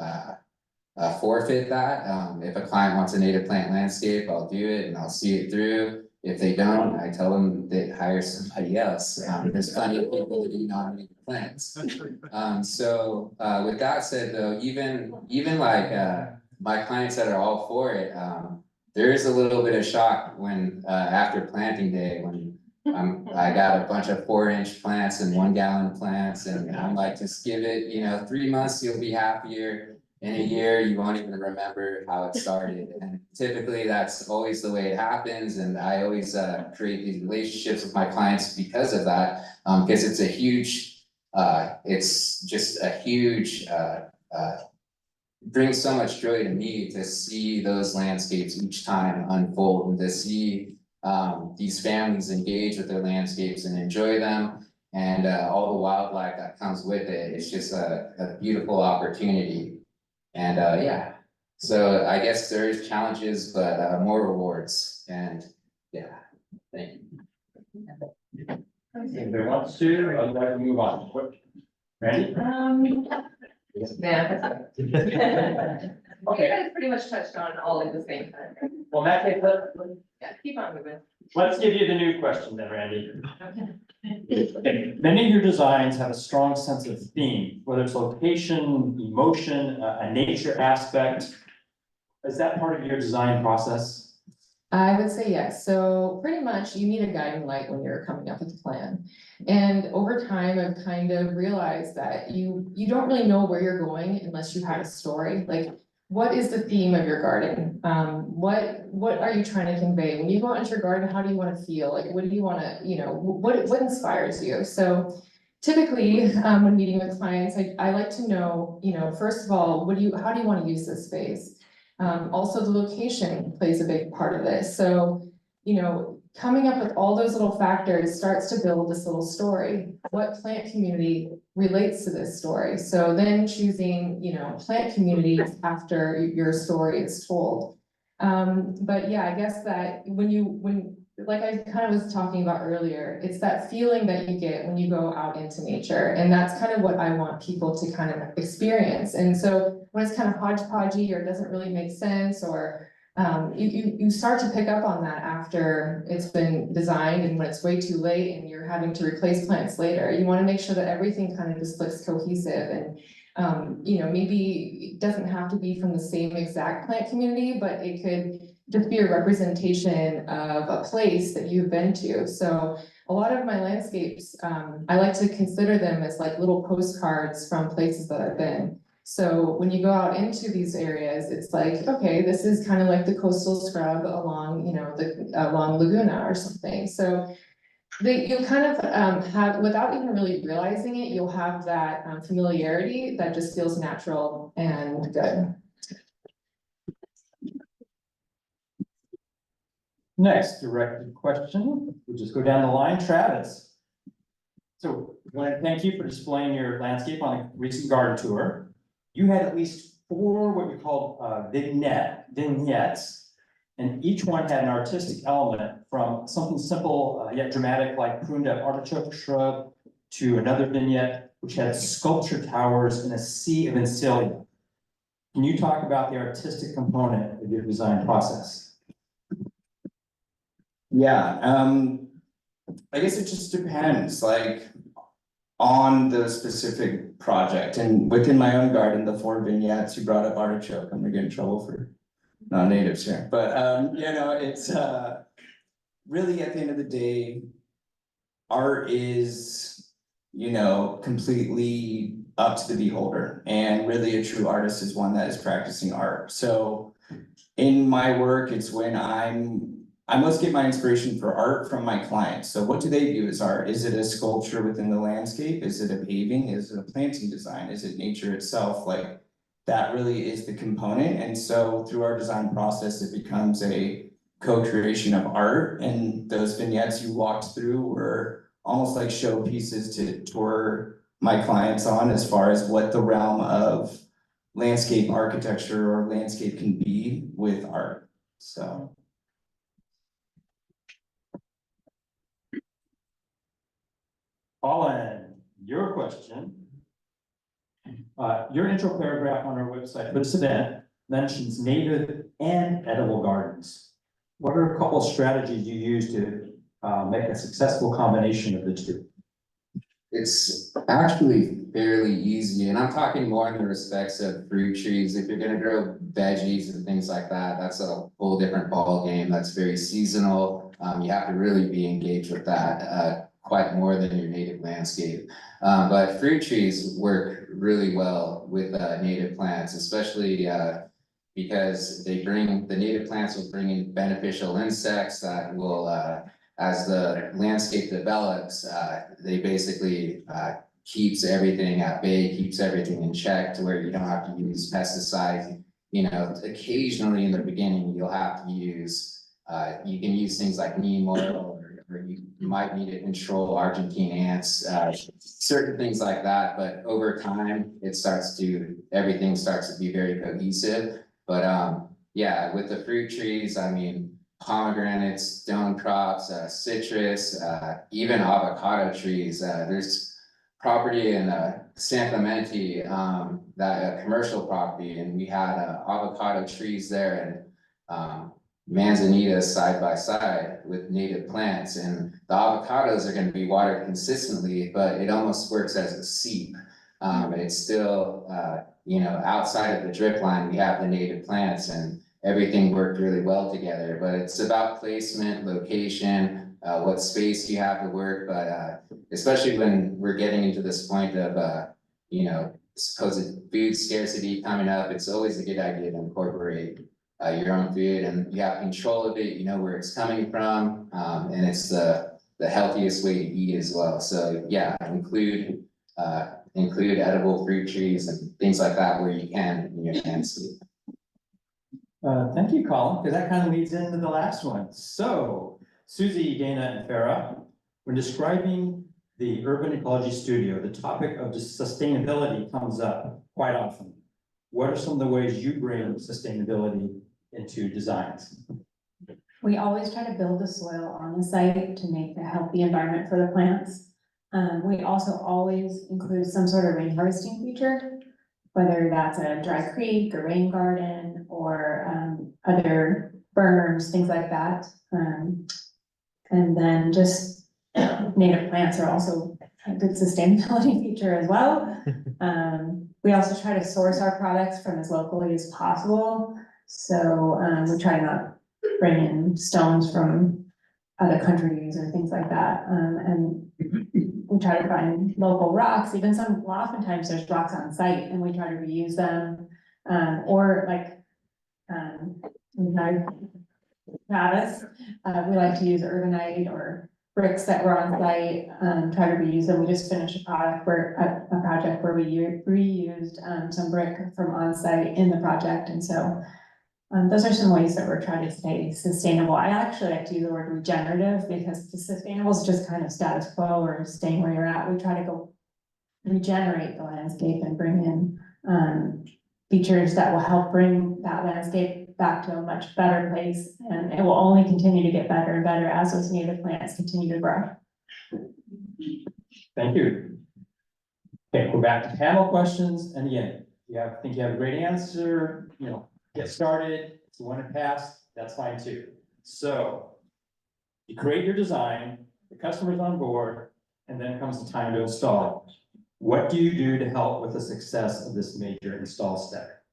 forfeit that. If a client wants a native plant landscape, I'll do it and I'll see it through. If they don't, I tell them they hire somebody else. There's plenty of people that do non-native plants. So with that said, though, even like my clients that are all for it, there is a little bit of shock when after planting day, when I got a bunch of 4-inch plants and 1-gallon plants, and I'm like, just give it, 3 months, you'll be happier. In a year, you won't even remember how it started, and typically that's always the way it happens. And I always create these relationships with my clients because of that, because it's a huge, it's just a huge, brings so much joy to me to see those landscapes each time unfold, and to see these families engage with their landscapes and enjoy them, and all the wildlife that comes with it. It's just a beautiful opportunity. And yeah, so I guess there is challenges, but more rewards. And yeah, thank you. If they want to, otherwise we move on. Randy? Yeah. Okay. You guys pretty much touched on all of the same time. Well, in that case, Yeah, keep on moving. let's give you the new question then, Randy. Many of your designs have a strong sense of theme, whether it's location, emotion, a nature aspect. Is that part of your design process? I would say yes. So pretty much you need a guiding light when you're coming up with a plan. And over time, I've kind of realized that you don't really know where you're going unless you have a story. Like, what is the theme of your garden? What are you trying to convey? When you go out into your garden, how do you want to feel? Like, what do you want to, what inspires you? So typically, when meeting with clients, I like to know, first of all, how do you want to use this space? Also, the location plays a big part of this. So, coming up with all those little factors starts to build this little story. What plant community relates to this story? So then choosing, plant communities after your story is told. But yeah, I guess that like I kind of was talking about earlier, it's that feeling that you get when you go out into nature. And that's kind of what I want people to kind of experience. And so when it's kind of hodgepodgey or doesn't really make sense, or you start to pick up on that after it's been designed, and when it's way too late and you're having to replace plants later, you want to make sure that everything kind of just looks cohesive. And maybe it doesn't have to be from the same exact plant community, but it could just be a representation of a place that you've been to. So a lot of my landscapes, I like to consider them as like little postcards from places that I've been. So when you go out into these areas, it's like, okay, this is kind of like the coastal scrub along, you know, along Laguna or something. So you kind of have, without even really realizing it, you'll have that familiarity that just feels natural and good. Next directed question, we'll just go down the line, Travis. So I want to thank you for displaying your landscape on a recent garden tour. You had at least 4 what we call vignettes, and each one had an artistic element from something simple yet dramatic like pruned up artichoke shrub to another vignette which had sculpture towers and a sea of insignia. Can you talk about the artistic component of your design process? Yeah, I guess it just depends, like, on the specific project, and within my own garden, the 4 vignettes, you brought up artichoke, I'm gonna get in trouble for non-natives here, but, you know, it's, really, at the end of the day, art is, you know, completely up to the beholder, and really a true artist is one that is practicing art. So in my work, it's when I must get my inspiration for art from my clients. So what do they view as art? Is it a sculpture within the landscape? Is it a paving? Is it a planting design? Is it nature itself? Like, that really is the component. And so through our design process, it becomes a co-creation of art. And those vignettes you walked through were almost like showpieces to tour my clients on, as far as what the realm of landscape architecture or landscape can be with art. So. Colin, your question. Your intro paragraph on our website for this event mentions native and edible gardens. What are a couple of strategies you use to make a successful combination of the two? It's actually fairly easy, and I'm talking more in the respects of fruit trees. If you're gonna grow veggies and things like that, that's a whole different ball game. That's very seasonal. You have to really be engaged with that quite more than your native landscape. But fruit trees work really well with native plants, especially because the native plants will bring in beneficial insects that will, as the landscape develops, they basically keeps everything at bay, keeps everything in check to where you don't have to use pesticides. You know, occasionally in the beginning, you'll have to use, you can use things like neem oil, or you might need to control Argentine ants, certain things like that. But over time, everything starts to be very cohesive. But yeah, with the fruit trees, I mean, pomegranates, stone crops, citrus, even avocado trees. There's property in San Clemente, that commercial property, and we had avocado trees there, and manzanitas side by side with native plants, and the avocados are going to be watered consistently, but it almost works as a seep. It's still, you know, outside of the drip line, we have the native plants, and everything worked really well together. But it's about placement, location, what space you have to work. But especially when we're getting into this point of, you know, supposed food scarcity coming up, it's always a good idea to incorporate your own food, and you have control of it, you know where it's coming from, and it's the healthiest way to eat as well. So yeah, include edible fruit trees and things like that where you can in your landscape. Thank you, Colin, because that kind of leads into the last one. So Suzee, Dana, and Farah, when describing the Urban Ecology Studio, the topic of sustainability comes up quite often. What are some of the ways you bring sustainability into designs? We always try to build the soil on the site to make a healthy environment for the plants. We also always include some sort of rain harvesting feature, whether that's a dry creek, a rain garden, or other berms, things like that. And then just native plants are also a good sustainability feature as well. We also try to source our products from as locally as possible. So we try not bring in stones from other countries or things like that. And we try to find local rocks, even oftentimes there's rocks on site and we try to reuse them. Or like, Travis, we like to use urbanite or bricks that were on site, try to reuse them. We just finished a project where we reused, some brick from on site in the project. And so, those are some ways that we're trying to stay sustainable. I actually like to use the word regenerative because the sustainable is just kind of status quo or staying where you're at. We try to go regenerate the landscape and bring in, features that will help bring that landscape back to a much better place, and it will only continue to get better and better as those native plants continue to grow. Thank you. Okay, we're back to panel questions, and again, think you have a great answer, get started. If you want to pass, that's fine too. So you create your design, the customer's on board, and then comes the time to install. What do you do to help with the success of this major install step?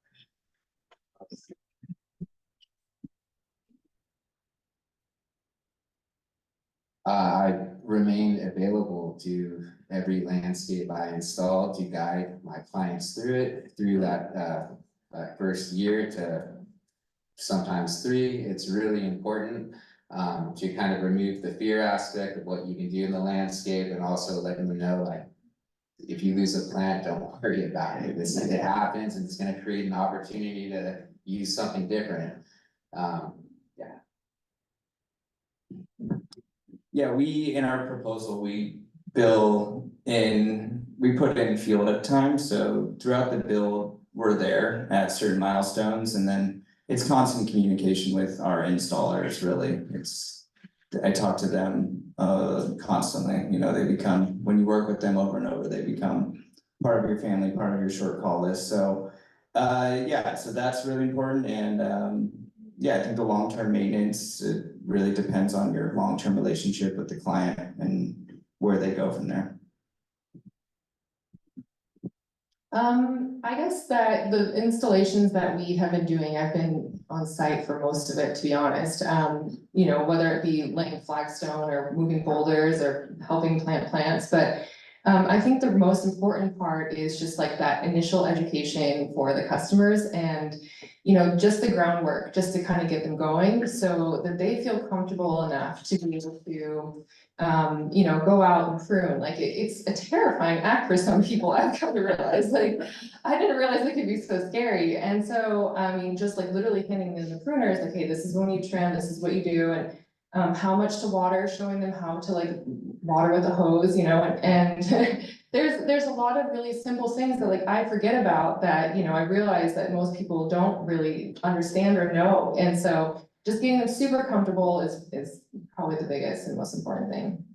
I remain available to every landscape I install to guide my clients through that first year to sometimes 3. It's really important to kind of remove the fear aspect of what you can do in the landscape, and also letting them know, like, if you lose a plant, don't worry about it. It happens, and it's going to create an opportunity to use something different. Yeah, in our proposal, we put in field up time, so throughout the build, we're there at certain milestones, and then it's constant communication with our installers, really. I talk to them constantly, they become, when you work with them over and over, they become part of your family, part of your short call list, so so that's really important. And I think the long-term maintenance, it really depends on your long-term relationship with the client and where they go from there. I guess that the installations that we have been doing, I've been on site for most of it, to be honest. Whether it be laying flagstone or moving boulders or helping plant plants, but I think the most important part is just like that initial education for the customers and, just the groundwork, just to kind of get them going so that they feel comfortable enough to be able to, go out and prune. Like it's a terrifying act for some people. I've come to realize, like, I didn't realize it could be so scary. And so, just like literally handing them the pruners, like, hey, this is when you trim, this is what you do. And how much to water, showing them how to like water with a hose, and there's a lot of really simple things that like I forget about that, I realize that most people don't really understand or know. And so just getting them super comfortable is probably the biggest and most important thing.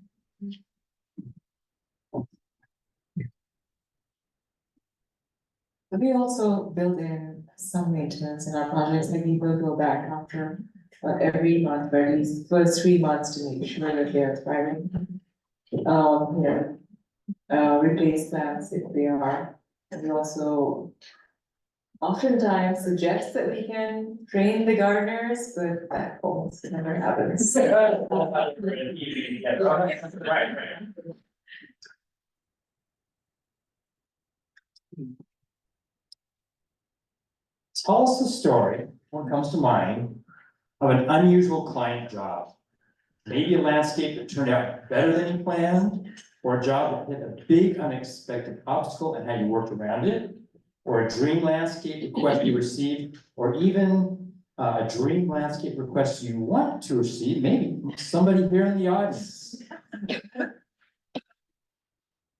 We also build in some maintenance in our projects, like we will go back after every month, or at least the first 3 months, to make sure that they're thriving. Replace plants if they are. And we also oftentimes suggest that we can train the gardeners, but that almost never happens. Tell us a story, what comes to mind, of an unusual client job. Maybe a landscape that turned out better than you planned, or a job that hit a big unexpected obstacle and how you worked around it, or a dream landscape request you received, or even a dream landscape request you want to receive, maybe from somebody here in the audience.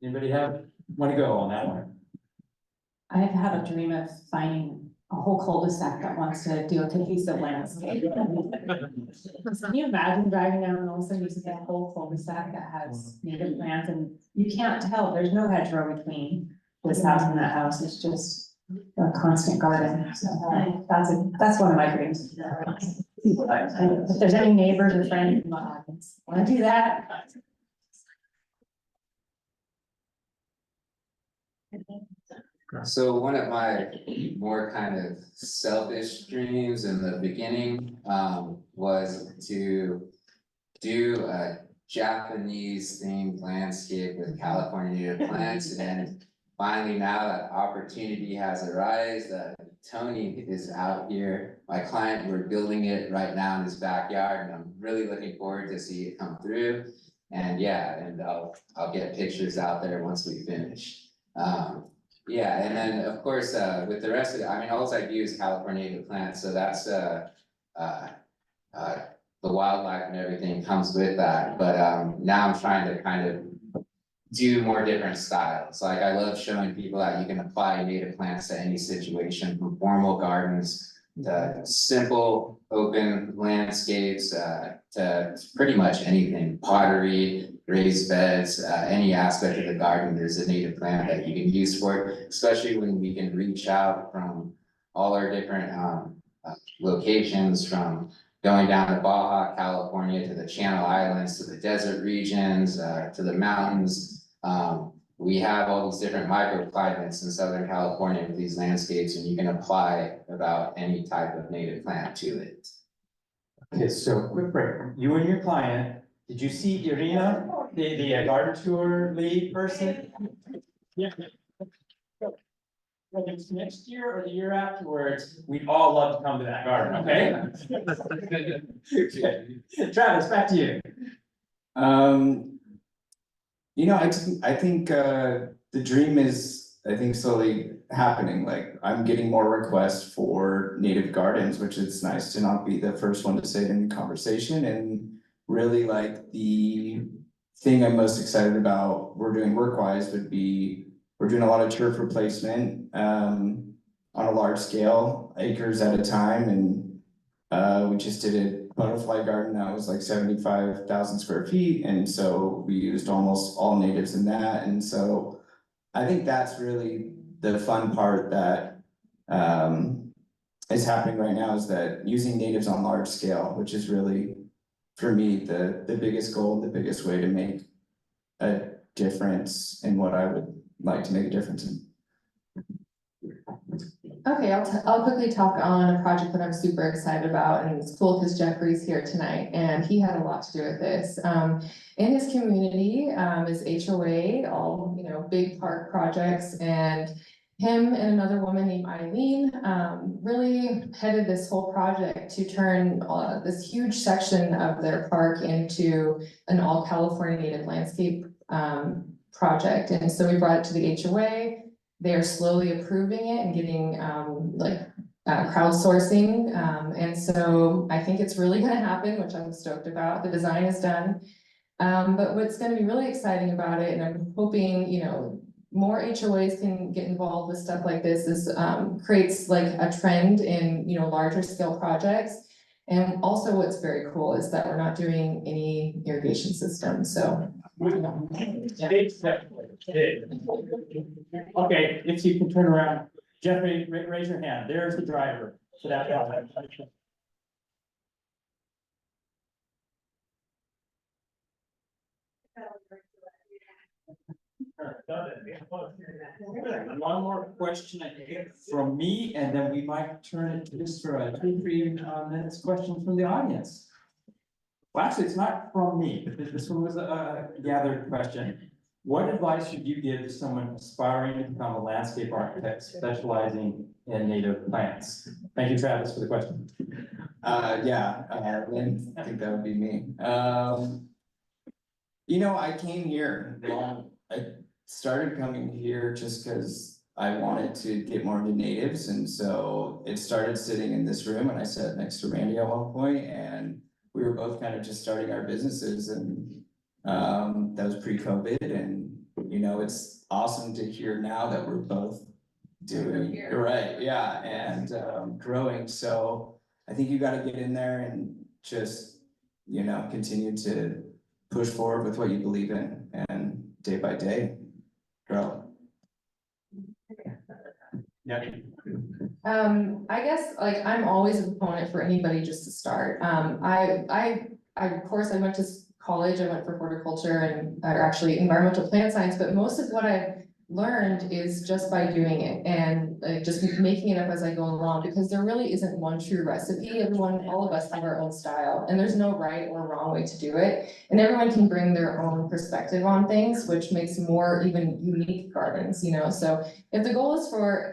Anybody want to go on that one? I have had a dream of finding a whole cul-de-sac that wants to do a cohesive landscape. Can you imagine driving down and all of a sudden you see a whole cul-de-sac that has native plants and you can't tell, there's no hedgerow between this house and that house, it's just a constant garden. So that's one of my dreams. If there's any neighbors or friends in the audience, want to do that? So one of my more kind of selfish dreams in the beginning was to do a Japanese themed landscape with California native plants, and then finally now that opportunity has arisen, Tony is out here. My client, we're building it right now in his backyard, and I'm really looking forward to see it come through. And yeah, and I'll get pictures out there once we finish. Yeah, and then of course, with the rest of it, I mean, all I do is California native plants, so that's the wildlife and everything comes with that, but now I'm trying to kind of do more different styles. Like I love showing people that you can apply native plants to any situation, from formal gardens to simple open landscapes, to pretty much anything, pottery, raised beds, any aspect of the garden, there's a native plant that you can use for it, especially when we can reach out from all our different locations, from going down to Baja, California, to the Channel Islands, to the desert regions, to the mountains. We have all these different microclimates in Southern California with these landscapes, and you can apply about any type of native plant to it. Okay, so quick break. You and your client, did you see Irina, the garden tour lead person? Yeah. Whether it's next year or the year afterwards, we'd all love to come to that garden, okay? Travis, back to you. You know, I think the dream is, I think, slowly happening. Like I'm getting more requests for native gardens, which is nice to not be the first one to say it in the conversation. And really, like, the thing I'm most excited about we're doing work-wise would be, we're doing a lot of turf replacement on a large scale, acres at a time, and we just did a butterfly garden that was like 75,000 square feet, and so we used almost all natives in that. And so I think that's really the fun part that is happening right now, is that using natives on large scale, which is really, for me, the biggest goal, the biggest way to make a difference in what I would like to make a difference in. Okay, I'll quickly talk on a project that I'm super excited about, and it's cool because Jeffrey's here tonight, and he had a lot to do with this. In his community is HOA, all, you know, big park projects, and him and another woman named Eileen really headed this whole project to turn this huge section of their park into an all California native landscape project. And so we brought it to the HOA. They're slowly approving it and getting crowdsourcing. And so I think it's really gonna happen, which I'm stoked about. The design is done. But what's gonna be really exciting about it, and I'm hoping, you know, more HOAs can get involved with stuff like this, is creates like a trend in, you know, larger scale projects. And also what's very cool is that we're not doing any irrigation system, so. Okay, if you can turn around, Jeffrey, raise your hand, there's the driver for that project. One more question, I think, from me, and then we might turn it to just for a 2-3 minutes question from the audience. Well, actually, it's not from me, but this one was a gathered question. What advice should you give to someone aspiring to become a landscape architect specializing in native plants? Thank you, Travis, for the question. Lynn, I think that would be me. You know, I came here, I started coming here just because I wanted to get more into natives, and so it started sitting in this room, and I sat next to Randi at one point, and we were both kind of just starting our businesses, and that was pre-COVID, and you know, it's awesome to hear now that we're both doing it right, yeah, and growing. So I think you got to get in there and just, you know, continue to push forward with what you believe in, and day by day grow. Yeah. I guess, like, I'm always a proponent for anybody just to start. I of course, I went to college, I went for horticulture and, or actually environmental plant science, but most of what I've learned is just by doing it and just making it up as I go along, because there really isn't one true recipe. All of us have our own style, and there's no right or wrong way to do it. And everyone can bring their own perspective on things, which makes more even unique gardens, you know? So if the goal is for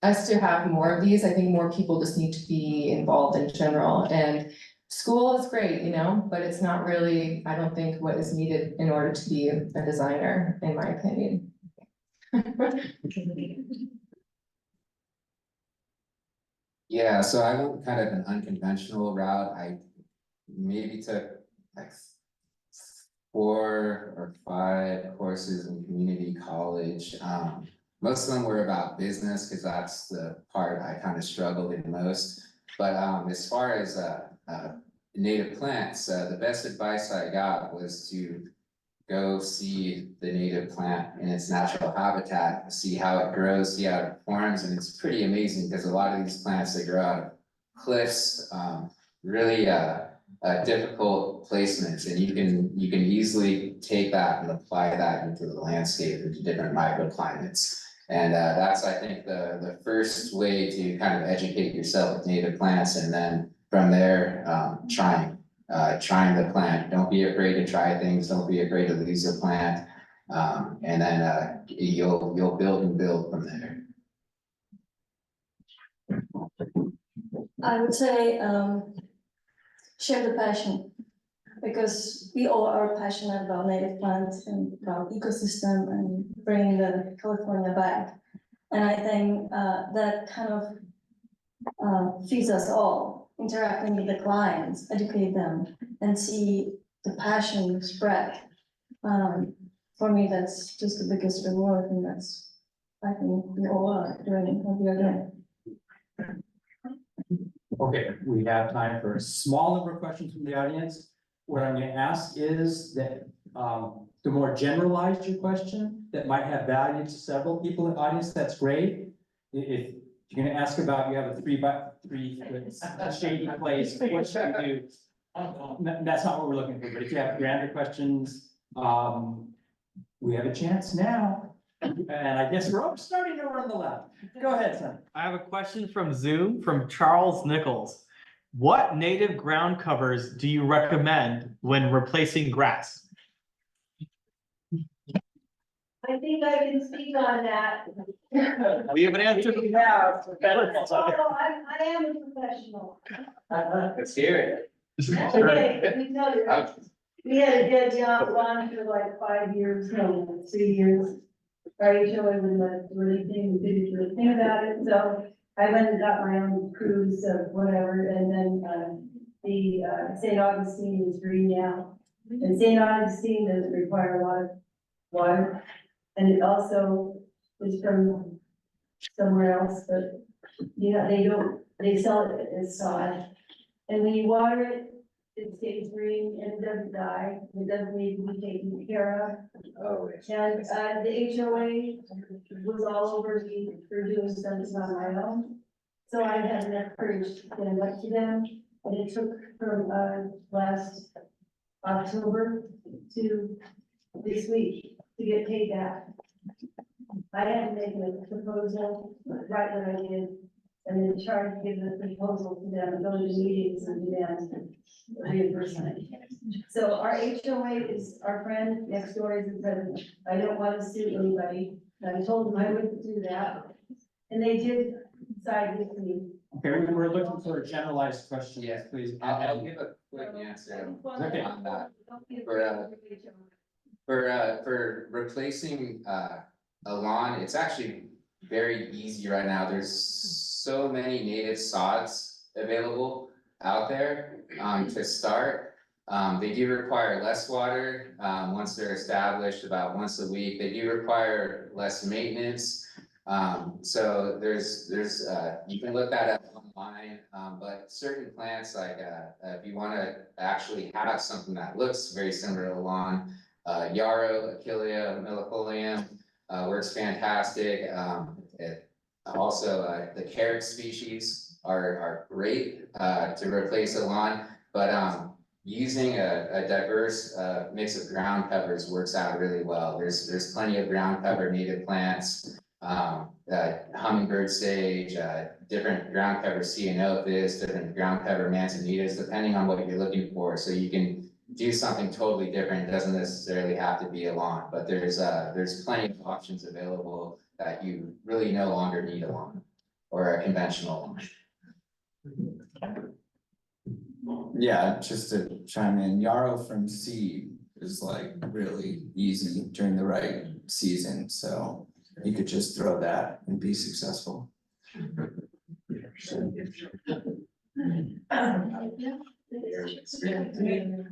us to have more of these, I think more people just need to be involved in general. And school is great, you know, but it's not really, I don't think, what is needed in order to be a designer, in my opinion. Yeah, so I went kind of an unconventional route. I maybe took like 4 or 5 courses in community college. Most of them were about business because that's the part I kind of struggled in most. But as far as native plants, the best advice I got was to go see the native plant in its natural habitat, see how it grows, see how it performs, and it's pretty amazing because a lot of these plants, they grow out of cliffs, really difficult placements, and you can easily take that and apply that into the landscape into different microclimates. And that's, I think, the first way to kind of educate yourself with native plants, and then from there, trying the plant. Don't be afraid to try things. Don't be afraid to lose a plant. And then you'll build and build from there. I would say, share the passion, because we all are passionate about native plants and about ecosystem and bringing the California back. And I think that kind of feeds us all, interacting with the clients, educate them, and see the passion spread. For me, that's just the biggest reward, and that's, I think we all are doing what we are doing. Okay, we have time for a small number of questions from the audience. What I'm gonna ask is that, the more generalized your question, that might have value to several people in the audience, that's great. If you're gonna ask about, you have a 3x3 shady place, what should we do? That's not what we're looking for, but if you have grander questions, we have a chance now. And I guess we're starting to run the lab. Go ahead, son. I have a question from Zoom from Charles Nichols. What native ground covers do you recommend when replacing grass? I think I can speak on that. We have an answer. Oh, I am a professional. Let's hear it. Okay, let me tell you, we had a dead job on for like 5 years, no, 3 years. Our HOA was really thing, we didn't really think about it, so I went and got my own cruise of whatever, and then, the, St. Augustine is green now. And St. Augustine doesn't require a lot of water, and it also is from somewhere else, but, they sell it as sod. And when you water it, it stays green and it doesn't die, it doesn't need to be taken care of. Oh, And, the HOA was all over me for doing something on my own. So I had enough courage to stand up to them, and it took from, last October to this week to get paid back. I had to make a proposal, right when I did, and then try to give the proposal to them, go to meetings and demand reimbursement. So our HOA is, our friend next door is the president. I don't want to sue anybody. I told them I wouldn't do that. And they did side with me. Okay, we're looking for a generalized question. Yes, please. I'll give a quick answer Okay. on that. For replacing a lawn, it's actually very easy right now. There's so many native sods available out there to start. They do require less water once they're established, about once a week. They do require less maintenance. So there's you can look that up online, but certain plants, like if you want to actually have something that looks very similar to a lawn, yarrow, achillea, millefolium works fantastic. Also, the carrot species are great to replace a lawn, but using a diverse mix of ground covers works out really well. There's plenty of ground cover native plants, hummingbird sage, different ground cover ceanothus, different ground cover manzanitas, depending on what you're looking for. So you can do something totally different. It doesn't necessarily have to be a lawn, but there's plenty of options available that you really no longer need a lawn or a conventional lawn. Yeah, just to chime in, yarrow from seed is like really easy during the right season, so you could just throw that and be successful.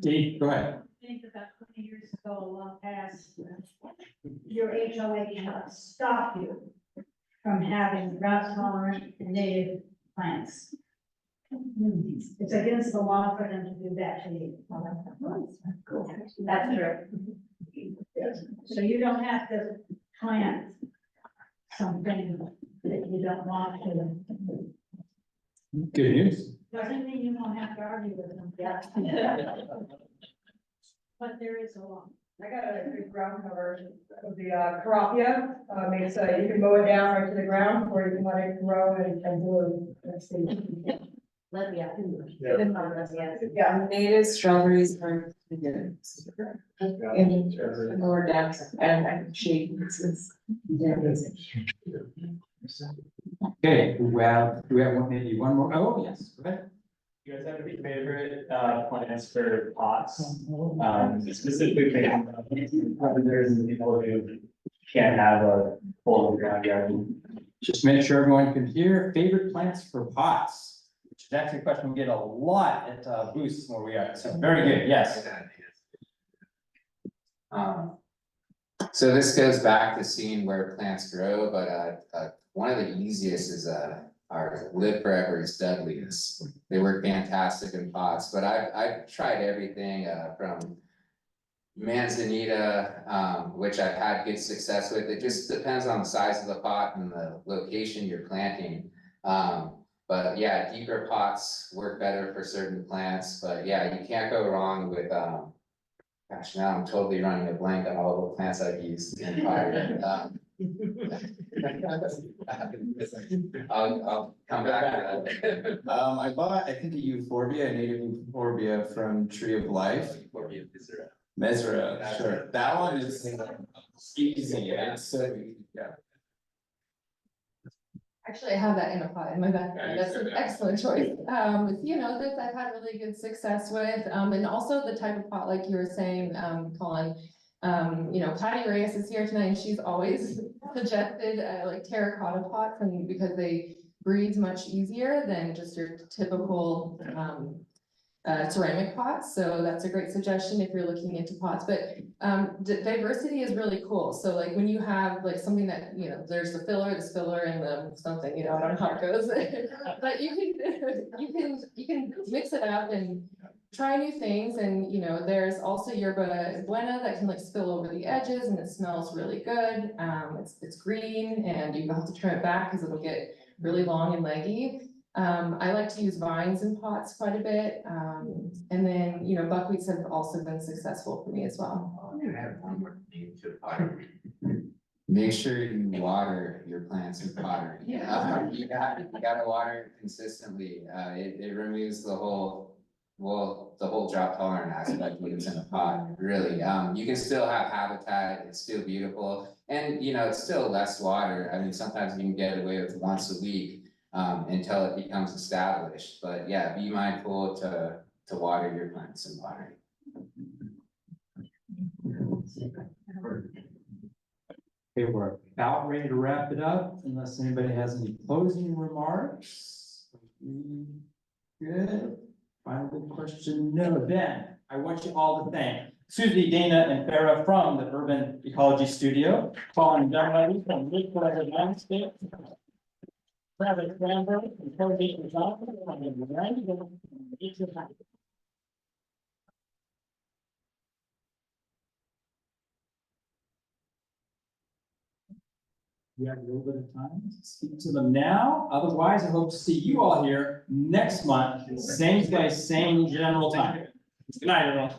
Dave, go ahead. I think about 20 years ago, along past, your HOA cannot stop you from having drought tolerant native plants. It's against the law for them to do that to you. That's true. So you don't have to plant something that you don't want to. Good news. Doesn't mean you won't have to argue with them. Yeah. But there is a law. I got a good ground cover of the carapia. It's you can mow it down right to the ground, or you can let it grow and do it. Yeah, native strawberries are pretty good. In lower depths and shade mixes. Okay, we have maybe one more. Oh, yes, go ahead. You guys have any favorite plants for pots? Specifically thinking about there's people who can't have a full ground garden. Just make sure everyone can hear favorite plants for pots, which is actually a question we get a lot at booths where we are. So very good, yes. So this goes back to seeing where plants grow, but one of the easiest is our LiveForever's Dudleys. They work fantastic in pots, but I've tried everything from manzanita, which I've had good success with. It just depends on the size of the pot and the location you're planting. But yeah, deeper pots work better for certain plants, but yeah, you can't go wrong with gosh, now I'm totally running a blank on all the plants I've used in fire. I'll come back to that. I bought, I think, a euphorbia, a native euphorbia from Tree of Life. Mesra, sure, that one is easy, it's so easy, yeah. Actually, I have that in a pot in my backyard. That's an excellent choice. This I've had really good success with, and also the type of pot, like you were saying, Colin. Patty Reyes is here tonight, and she's always suggested like terracotta pots, and because they breathe much easier than just your typical ceramic pots. So that's a great suggestion if you're looking into pots, but diversity is really cool. So like when you have like something that, there's the filler, this filler and the something, I don't know how it goes, but you can mix it up and try new things. And there's also yerba buena that can like spill over the edges and it smells really good. It's green and you have to trim it back because it'll get really long and leggy. I like to use vines in pots quite a bit. And then, buckwheats have also been successful for me as well. I'm gonna have one more thing to pottery. Make sure you water your plants in pottery. Yeah. You gotta water consistently. It removes the whole drought tolerant aspect when it's in a pot, really. You can still have habitat, it's still beautiful, and it's still less water. I mean, sometimes you can get away with once a week. Until it becomes established, but yeah, be mindful to water your plants in pottery. Okay, we're about ready to wrap it up, unless anybody has any closing remarks. Good. Final question, no. Then I want you all to thank Suzee, Dana, and Farah from the Urban Ecology Studio, Colin and Dunlevy from LiveForever Landscape, Travis Gramberg and Koehid and Randi. We have a little bit of time to speak to them now. Otherwise, I hope to see you all here next month, same place, same general time. Good night, everyone.